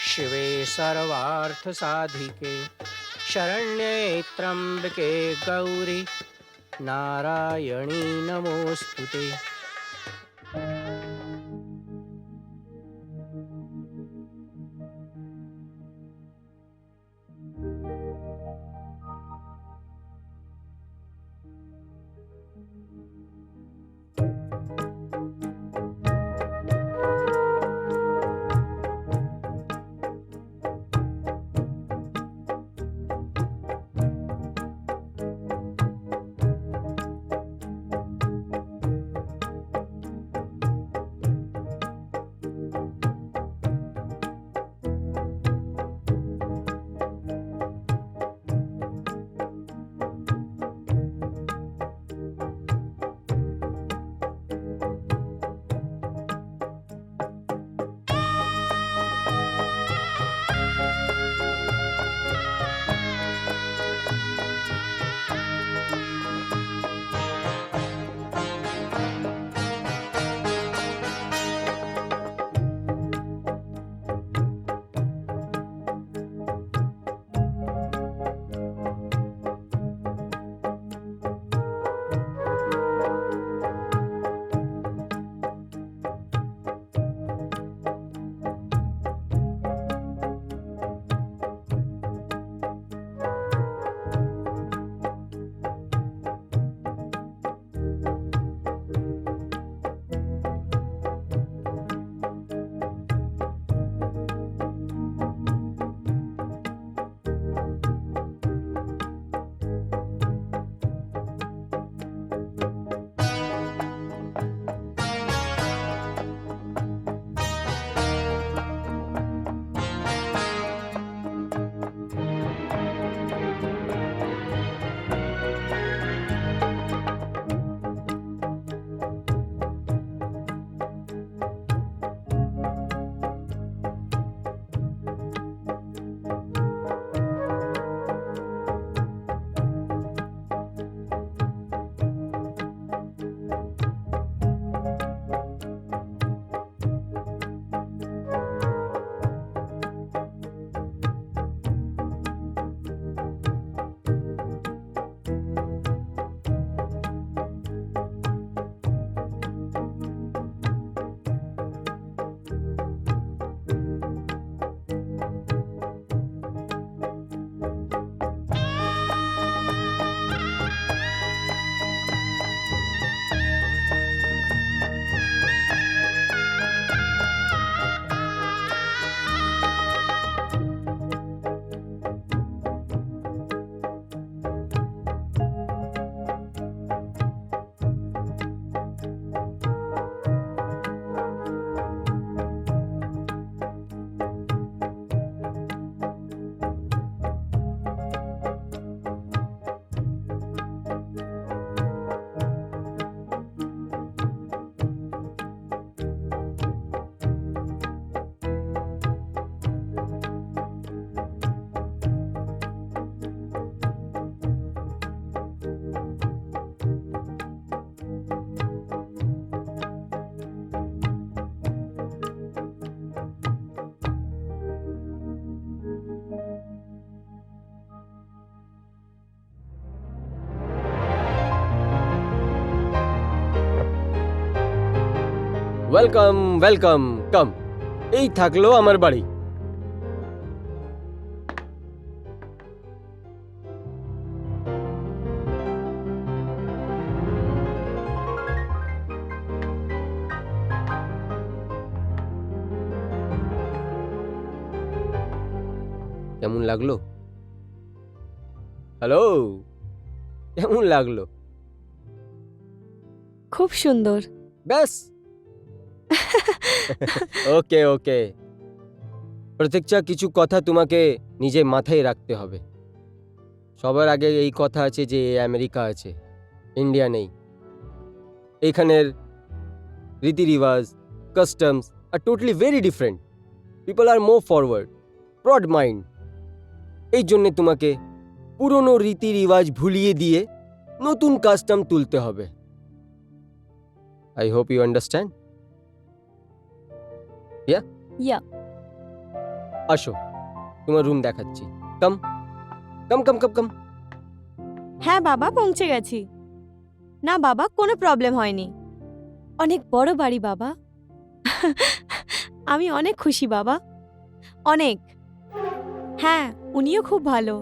শিবে সর্বার্থসাধিকে, শরণ্যে ত্র্যম্বকে গৌরি নারায়ণী নমোস্তুতে। ওয়েলকাম ওয়েলকাম, কাম। এই থাকলো আমার বাড়ি। কেমন লাগলো? হ্যালো, কেমন লাগলো? খুব সুন্দর। ব্যাস। ওকে ওকে, প্রতীক্ষা, কিছু কথা তোমাকে নিজে মাথায় রাখতে হবে। সবার আগে এই কথা আছে যে আমেরিকা আছে, ইন্ডিয়া নেই। এখানের রীতি রিবাজ, কাস্টমস আর টোটালি ভেরি ডিফারেন্ট। পিপল আর মোর ফরওয়ার্ড, ব্রড মাইন্ড। এই জন্যে তোমাকে পুরনো রীতি রিবাজ ভুলিয়ে দিয়ে নতুন কাস্টম তুলতে হবে। I hope you understand. Yeah. আসো, তোমার রুম দেখাচ্ছি। কাম কাম কাম কাম কাম। হ্যাঁ বাবা, পৌঁছে গেছি। না বাবা, কোনো প্রবলেম হয়নি। অনেক বড় বাড়ি বাবা। আমি অনেক খুশি বাবা, অনেক। হ্যাঁ, উনিও খুব ভালো।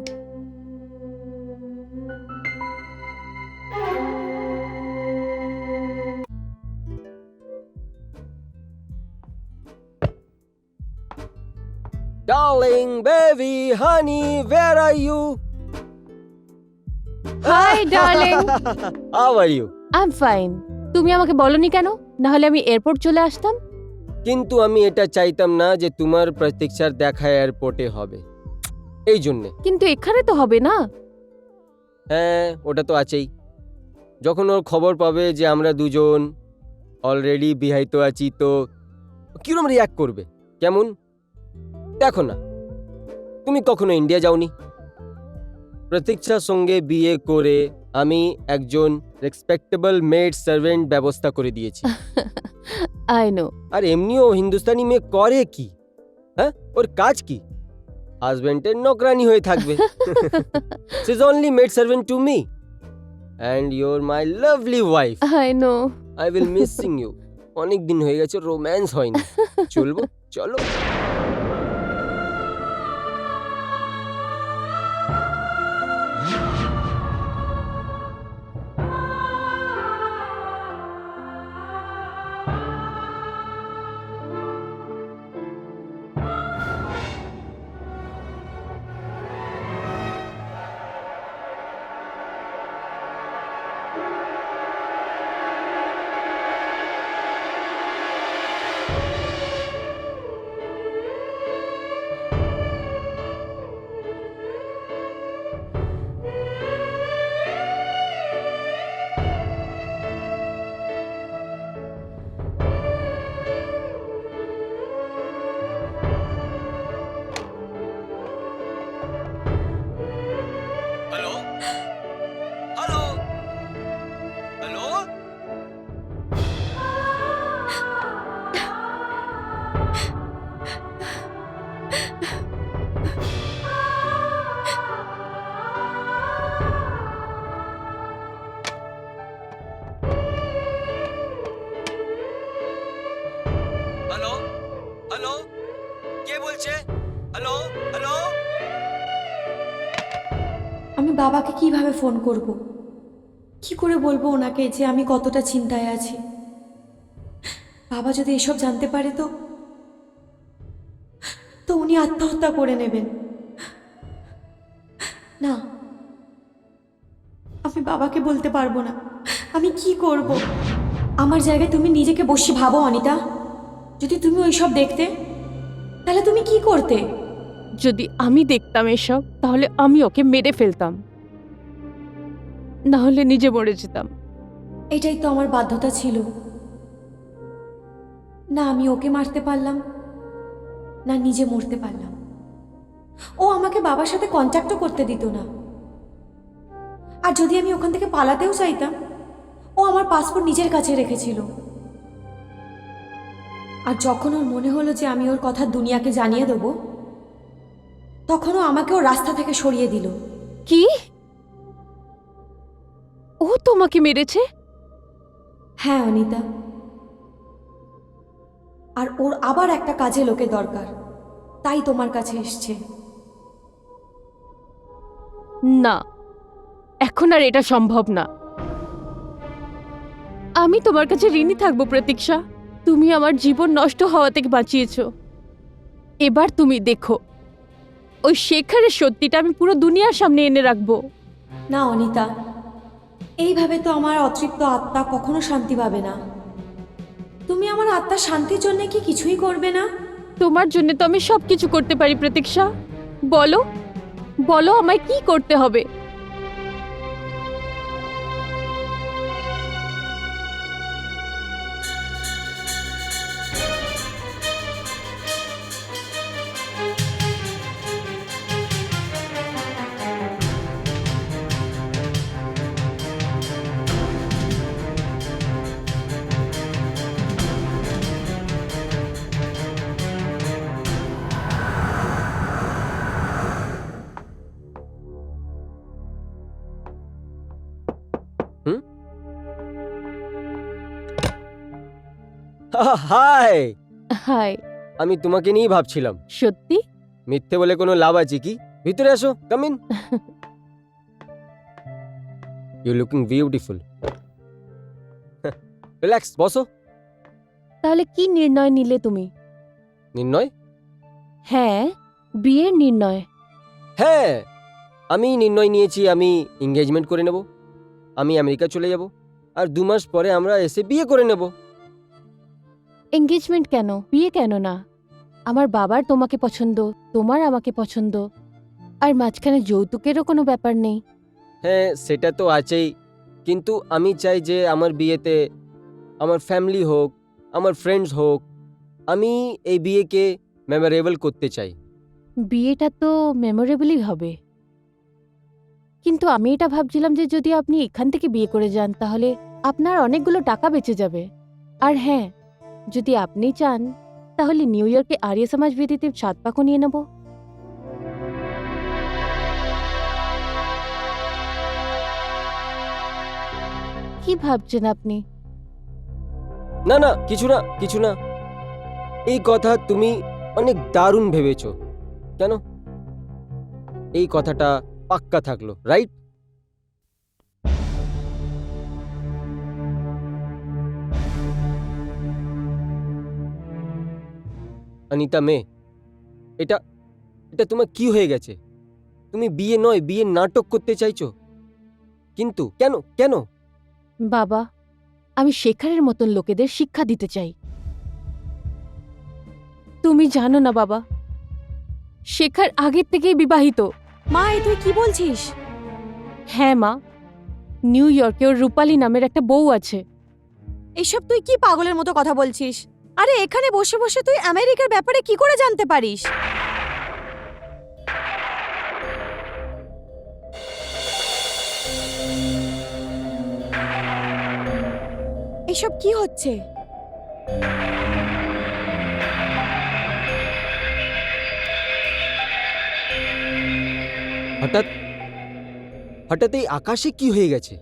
Darling, baby, honey, where are you? Hi darling. How are you? I am fine. তুমি আমাকে বলনি কেন? না হলে আমি এয়ারপোর্ট চলে আসতাম। কিন্তু আমি এটা চাইতাম না যে তোমার প্রতীক্ষার দেখা এয়ারপোর্টে হবে, এই জন্যে। কিন্তু এখানে তো হবে না। হ্যাঁ, ওটা তো আছেই। যখন ওর খবর পাবে যে আমরা দুজন অলরেডি বিবাহিত আছি, তো কিরম রিয়াক্ট করবে? কেমন? দেখো না, তুমি কখনো ইন্ডিয়া যাওনি। প্রতীক্ষার সঙ্গে বিয়ে করে আমি একজন রেসপেক্টেবল মেড সার্ভেন্ট ব্যবস্থা করে দিয়েছি। I know. আর এমনিও হিন্দুস্তানি মেয়ে করে কি? হ্যাঁ, ওর কাজ কি? হাজবেন্ডের নকরানি হয়ে থাকবে। She is only maid servant to me and you are my lovely wife. I know. I will missing you. অনেক দিন হয়ে গেছে রোম্যান্স হয়নি। চলবো, চলো। Hello hello hello. Hello hello, কে বলছে? Hello hello. আমি বাবাকে কিভাবে ফোন করব? কি করে বলবো ওনাকে যে আমি কতটা চিন্তায় আছি? বাবা যদি এসব জানতে পারে তো তো উনি আত্মহত্যা করে নেবেন। না, আমি বাবাকে বলতে পারবো না। আমি কি করব? আমার জায়গায় তুমি নিজেকে বসে ভাবো অনিতা। যদি তুমি ওইসব দেখতে, তাহলে তুমি কি করতে? যদি আমি দেখতাম এসব, তাহলে আমি ওকে মেরে ফেলতাম, না হলে নিজে মরে যেতাম। এটাই তো আমার বাধ্যতা ছিল। না আমি ওকে মারতে পারলাম, না নিজে মরতে পারলাম। ও আমাকে বাবার সাথে কন্ট্যাক্টও করতে দিত না। আর যদি আমি ওখান থেকে পালাতেও চাইতাম, ও আমার পাসপোর্ট নিজের কাছে রেখেছিল। আর যখন ওর মনে হলো যে আমি ওর কথা দুনিয়াকে জানিয়ে দেবো, তখনও আমাকে ও রাস্তা থেকে সরিয়ে দিল। কি? ও তোমাকে মেরেছে? হ্যাঁ অনিতা, আর ওর আবার একটা কাজে লোকে দরকার, তাই তোমার কাছে এসছে। না, এখন আর এটা সম্ভব না। আমি তোমার কাছে ঋণী থাকবো প্রতীক্ষা। তুমি আমার জীবন নষ্ট হওয়া থেকে বাঁচিয়েছো। এবার তুমি দেখো, ওই শেখারের সত্যিটা আমি পুরো দুনিয়ার সামনে এনে রাখবো। না অনিতা, এইভাবে তো আমার অতৃপ্ত আত্মা কখনো শান্তি পাবে না। তুমি আমার আত্মার শান্তির জন্য কি কিছুই করবে না? তোমার জন্য তো আমি সবকিছু করতে পারি প্রতীক্ষা। বলো বলো, আমায় কি করতে হবে? Hi, hi. আমি তোমাকে নিয়েই ভাবছিলাম। সত্যি? মিথ্যে বলে কোনো লাভ আছে কি? ভিতরে আসো, come in. You looking beautiful. Relax, বসো। তাহলে কি নির্ণয় নিলে তুমি? নির্ণয়? হ্যাঁ, বিয়ের নির্ণয়। হ্যাঁ, আমি নির্ণয় নিয়েছি, আমি এঙ্গেজমেন্ট করে নেব। আমি আমেরিকা চলে যাব, আর 2 মাস পরে আমরা এসে বিয়ে করে নেব। এঙ্গেজমেন্ট কেন, বিয়ে কেন না? আমার বাবার তোমাকে পছন্দ, তোমার আমাকে পছন্দ, আর মাঝখানে যৌতুকেরও কোনো ব্যাপার নেই। হ্যাঁ, সেটা তো আছেই, কিন্তু আমি চাই যে আমার বিয়েতে আমার ফ্যামিলি হোক, আমার ফ্রেন্ডস হোক। আমি এই বিয়েকে মেমোরেবল করতে চাই। বিয়েটা তো মেমোরেবলই হবে, কিন্তু আমি এটা ভাবছিলাম যে যদি আপনি এখান থেকে বিয়ে করে যান তাহলে আপনার অনেকগুলো টাকা বেঁচে যাবে। আর হ্যাঁ, যদি আপনি চান তাহলে নিউ ইয়র্কে আর্য সমাজ বেদিতে 7 পাকও নিয়ে নেব। কি ভাবছেন আপনি? না না, কিছু না, কিছু না। এই কথা তুমি অনেক দারুণ ভেবেছো। কেন? এই কথাটা পাক্কা থাকলো, রাইট? অনিতা মে, এটা এটা তোমার কি হয়ে গেছে? তুমি বিয়ে নয়, বিয়ে নাটক করতে চাইছো, কিন্তু কেন কেন? বাবা, আমি শেখারের মতন লোকেদের শিক্ষা দিতে চাই। তুমি জানো না বাবা, শেখার আগের থেকেই বিবাহিত। মা, এ তুই কি বলছিস? হ্যাঁ মা, নিউ ইয়র্কে ওর রূপালী নামের একটা বউ আছে। এসব তুই কি পাগলের মতো কথা বলছিস? আরে এখানে বসে বসে তুই আমেরিকার ব্যাপারে কি করে জানতে পারিস? এসব কি হচ্ছে? হঠাৎ হঠাৎ এই আকাশে কি হয়ে গেছে?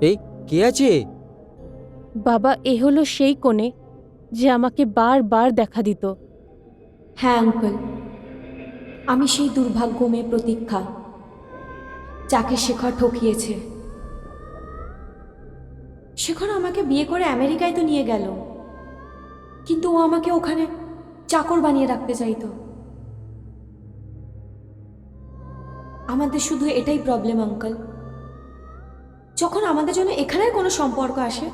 এই কে আছে? বাবা, এ হলো সেই কোণে যে আমাকে বারবার দেখা দিত। হ্যাঁ আঙ্কেল, আমি সেই দুর্ভাগ্য মেয়ে প্রতীক্ষা, যাকে শেখর ঠকিয়েছে। শেখর আমাকে বিয়ে করে আমেরিকায় তো নিয়ে গেল, কিন্তু ও আমাকে ওখানে চাকর বানিয়ে রাখতে চাইতো। আমাদের শুধু এটাই প্রবলেম আঙ্কেল, যখন আমাদের জন্য এখানের কোনো সম্পর্ক আসে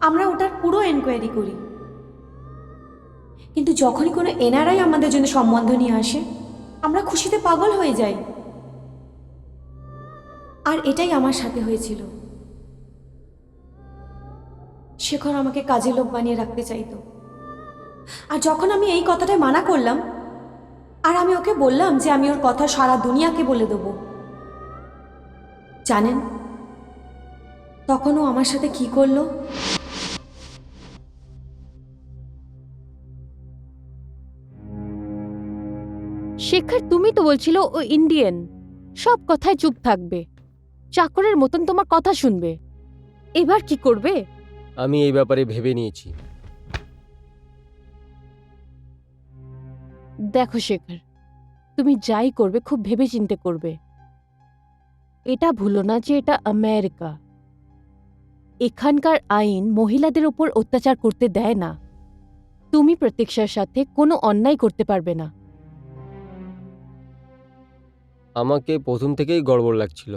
আমরা ওটার পুরো এনকোয়ারি করি, কিন্তু যখনই কোনো এনআরআই আমাদের জন্য সম্বন্ধ নিয়ে আসে আমরা খুশিতে পাগল হয়ে যাই। আর এটাই আমার সাথে হয়েছিল। শেখর আমাকে কাজে লোক বানিয়ে রাখতে চাইতো, আর যখন আমি এই কথাটায় মানা করলাম আর আমি ওকে বললাম যে আমি ওর কথা সারা দুনিয়াকে বলে দেব, জানেন তখন ও আমার সাথে কি করলো? শেখর, তুমি তো বলছিল ও ইন্ডিয়ান, সব কথায় চুপ থাকবে, চাকরের মতন তোমার কথা শুনবে। এবার কি করবে? আমি এই ব্যাপারে ভেবে নিয়েছি। দেখো শেখর, তুমি যাই করবে খুব ভেবেচিন্তে করবে। এটা ভুলো না যে এটা আমেরিকা। এখানকার আইন মহিলাদের উপর অত্যাচার করতে দেয় না। তুমি প্রতীক্ষার সাথে কোনো অন্যায় করতে পারবে না। আমাকে প্রথম থেকেই গড়বড় লাগছিল,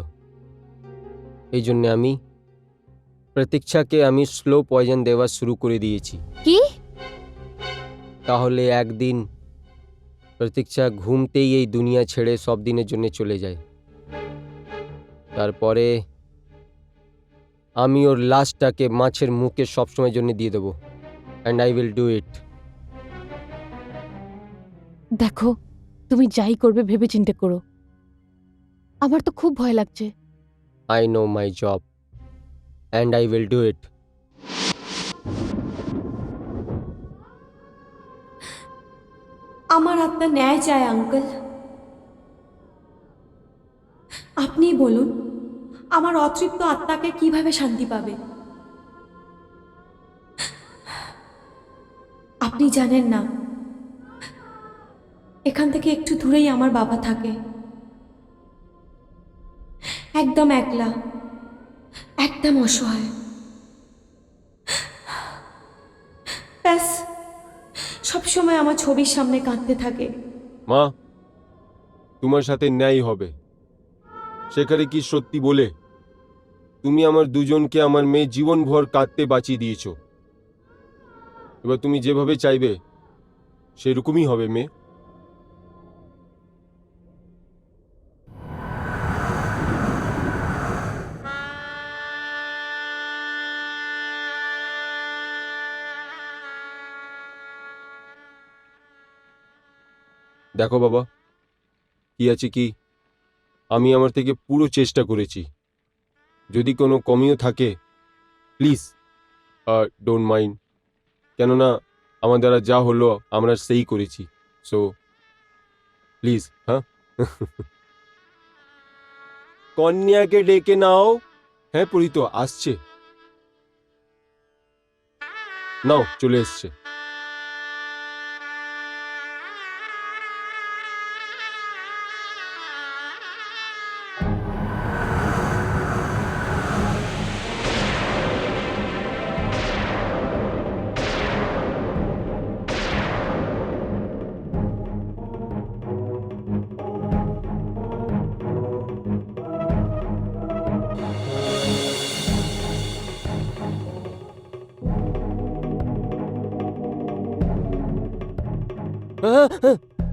এই জন্য আমি প্রতীক্ষাকে স্লো পয়জন দেওয়া শুরু করে দিয়েছি। কি? তাহলে একদিন প্রতীক্ষা ঘুমতেই এই দুনিয়া ছেড়ে সব দিনের জন্য চলে যায়। তারপরে আমি ওর লাশটাকে মাছের মুখে সবসময়ের জন্য দিয়ে দেবো, and I will do it. দেখো, তুমি যাই করবে ভেবেচিন্তে করো। আমার তো খুব ভয় লাগছে। I know my job and I will do it. আমার আত্মা ন্যায় চায় আঙ্কেল। আপনিই বলুন, আমার অতৃপ্ত আত্মাকে কিভাবে শান্তি পাবে? আপনি জানেন না, এখান থেকে একটু দূরেই আমার বাবা থাকে, একদম একলা, একদম অসহায়। ব্যাস, সবসময় আমার ছবির সামনে কাঁদতে থাকে। মা, তোমার সাথে ন্যায় হবে। সেখানে কি সত্যি বলে তুমি আমার দুজনকে আমার মেয়ে জীবনভর কাঁদতে বাঁচিয়ে দিয়েছো। এবার তুমি যেভাবে চাইবে সেরকমই হবে মেয়ে। দেখো বাবা, কি আছে কি, আমি আমার থেকে পুরো চেষ্টা করেছি। যদি কোনো কমিও থাকে প্লিজ ডোন্ট মাইন্ড, কেননা আমার দ্বারা যা হলো আমরা সেই করেছি। সো প্লিজ, হ্যাঁ। কন্যাকে ডেকে নাও। হ্যাঁ পরিত আসছে, নাও চলে এসছে।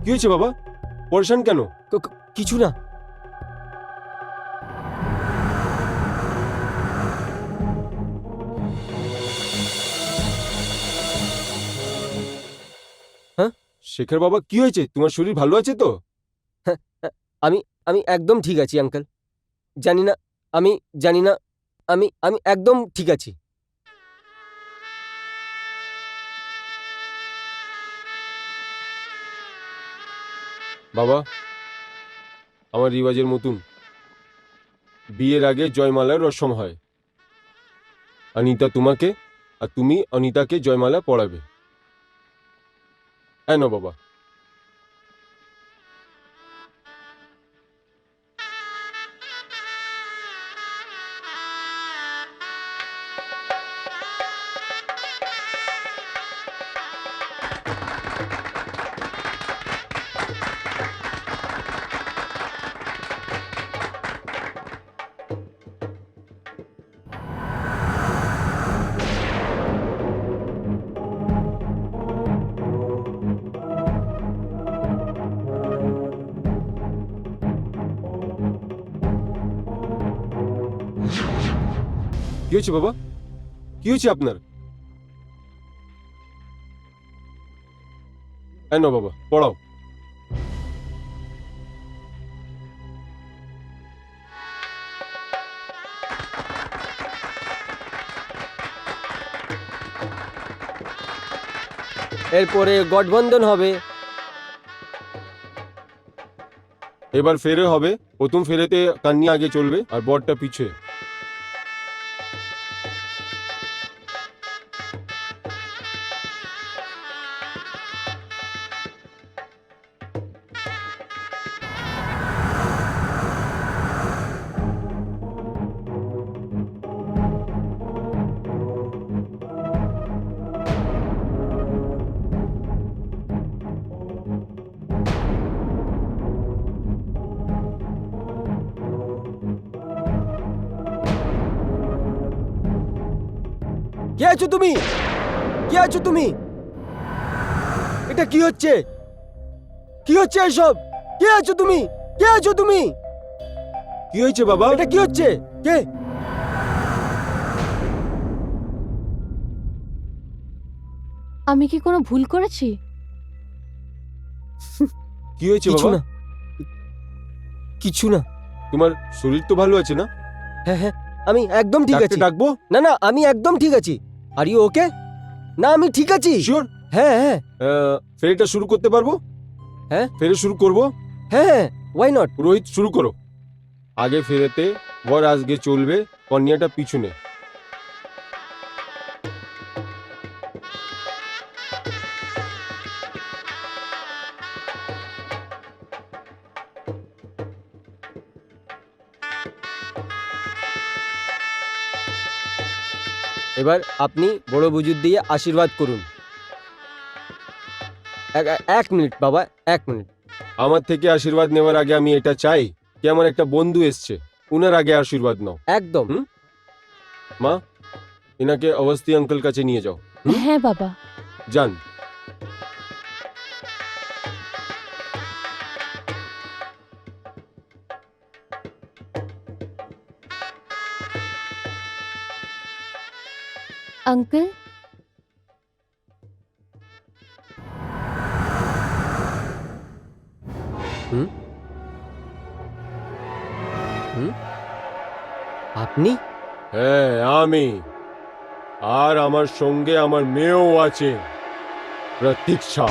কি হয়েছে বাবা, পরেশান কেন? কিছু না। শেখর বাবা, কি হয়েছে? তোমার শরীর ভালো আছে তো? আমি আমি একদম ঠিক আছি আঙ্কেল। জানি না, আমি জানি না, আমি আমি একদম ঠিক আছি। বাবা, আমার রিওয়াজের মতন বিয়ের আগে জয়মালার রসম হয়। অনিতা তোমাকে আর তুমি অনিতাকে জয়মালা পড়াবে। হ্যাঁ না বাবা? কি হয়েছে বাবা, কি হয়েছে আপনার? হ্যাঁ না বাবা, পড়াও। এরপরে গঠবন্ধন হবে। এবার ফেরে হবে। প্রথম ফেরেতে কন্যা আগে চলবে আর বরটা পিছে। কে আছো তুমি? কে আছো তুমি? এটা কি হচ্ছে? কি হচ্ছে এসব? কে আছো তুমি? কে আছো তুমি? কি হয়েছে বাবা? এটা কি হচ্ছে? কে? আমি কি কোনো ভুল করেছি? কি হয়েছে কিছু বাবা? না, কিছু না। তোমার শরীর তো ভালো আছে না? হ্যাঁ হ্যাঁ, আমি একদম ঠিক ডাক্তার আছি। ডাকবো? না না, আমি একদম ঠিক আছি। Are you okay? না, আমি ঠিক আছি। শিওর? হ্যাঁ হ্যাঁ ফেরিটা শুরু করতে পারবো? হ্যাঁ? ফেরে শুরু করবো? হ্যাঁ হ্যাঁ, ওয়াই নট? রোহিত শুরু করো। আগে ফেরেতে বর আজকে চলবে, কন্যাটা পিছনে। এবার আপনি বড় বুজুর দিয়ে আশীর্বাদ করুন। এক মিনিট বাবা, এক মিনিট। আমার থেকে আশীর্বাদ নেওয়ার আগে আমি এটা চাই কি আমার একটা বন্ধু এসছে, উনার আগে আশীর্বাদ নাও। একদম। মা, এনাকে অবস্থি আঙ্কেল কাছে নিয়ে যাও। হ্যাঁ বাবা। যান। আঙ্কেল, আপনি? হ্যাঁ আমি। আর আমার সঙ্গে আমার মেয়েও আছে, প্রতীক্ষা।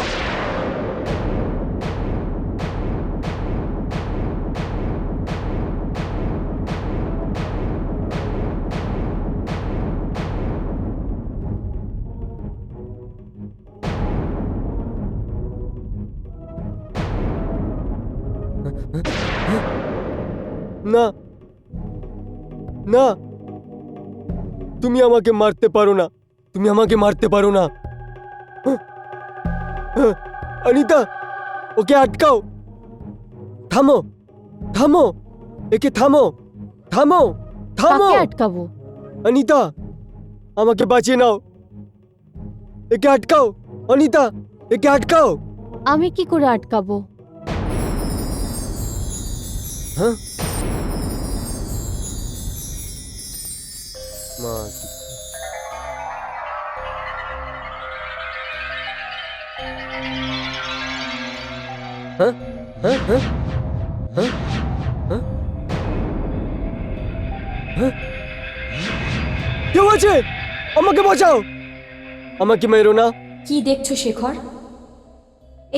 না না, তুমি আমাকে মারতে পারো না, তুমি আমাকে মারতে পারো না। অনিতা, ওকে আটকাও। থামো থামো, একে থামো থামো থামো। কাকে আটকাবো? অনিতা, আমাকে বাঁচিয়ে নাও। একে আটকাও অনিতা, একে আটকাও। আমি কি করে আটকাবো? হ্যাঁ? মা, হ্যাঁ হ্যাঁ হ্যাঁ হ্যাঁ হ্যাঁ হ্যাঁ, কেউ আছে? আমাকে বাঁচাও, আমাকে মেরো না। কি দেখছো শেখর?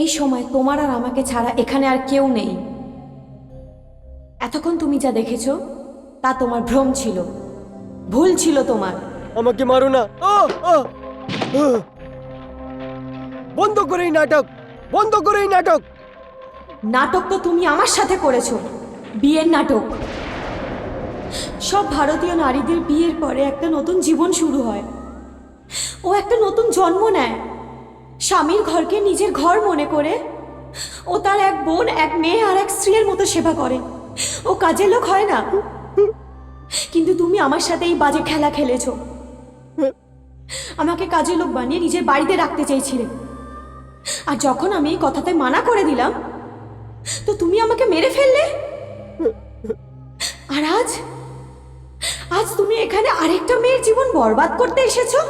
এই সময় তোমার আর আমাকে ছাড়া এখানে আর কেউ নেই। এতক্ষণ তুমি যা দেখেছো তা তোমার ভ্রম ছিল, ভুল ছিল তোমার। আমাকে মারো না। বন্ধ করে এই নাটক, বন্ধ করে এই নাটক। নাটক তো তুমি আমার সাথে করেছো, বিয়ের নাটক। সব ভারতীয় নারীদের বিয়ের পরে একটা নতুন জীবন শুরু হয়, ও একটা নতুন জন্ম নেয়। স্বামীর ঘরকে নিজের ঘর মনে করে ও তার এক বোন, এক মেয়ে আর এক স্ত্রীর মতো সেবা করে। ও কাজের লোক হয় না। কিন্তু তুমি আমার সাথে এই বাজে খেলা খেলেছো। আমাকে কাজের লোক বানিয়ে নিজের বাড়িতে রাখতে চেয়েছিলে, আর যখন আমি এই কথাতে মানা করে দিলাম তো তুমি আমাকে মেরে ফেললে। আর আজ আজ তুমি এখানে আরেকটা মেয়ের জীবন বরবাদ করতে এসেছো।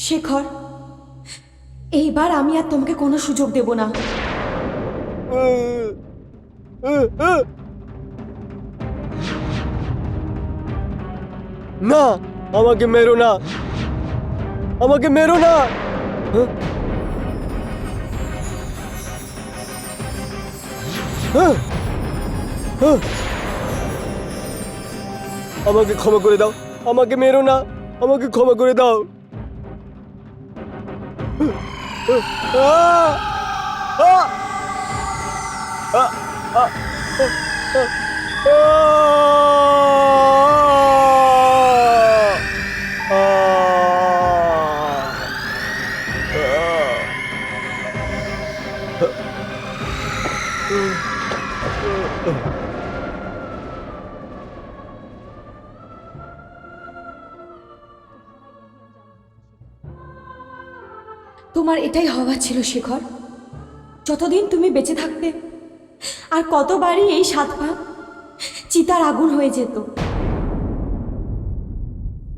শেখর, এইবার আমি আর তোমাকে কোনো সুযোগ দেব না। না, আমাকে মেরো না, আমাকে মেরো না। হ্যাঁ? হ্যাঁ? হ্যাঁ? আমাকে ক্ষমা করে দাও, আমাকে মেরো না, আমাকে ক্ষমা করে দাও। আহ! আহ! আহ! আহ! তোমার এটাই হওয়া ছিল শেখর, যতদিন তুমি বেঁচে থাকতে। আর কতবারই এই 7 ভাগ চিতার আগুন হয়ে যেত।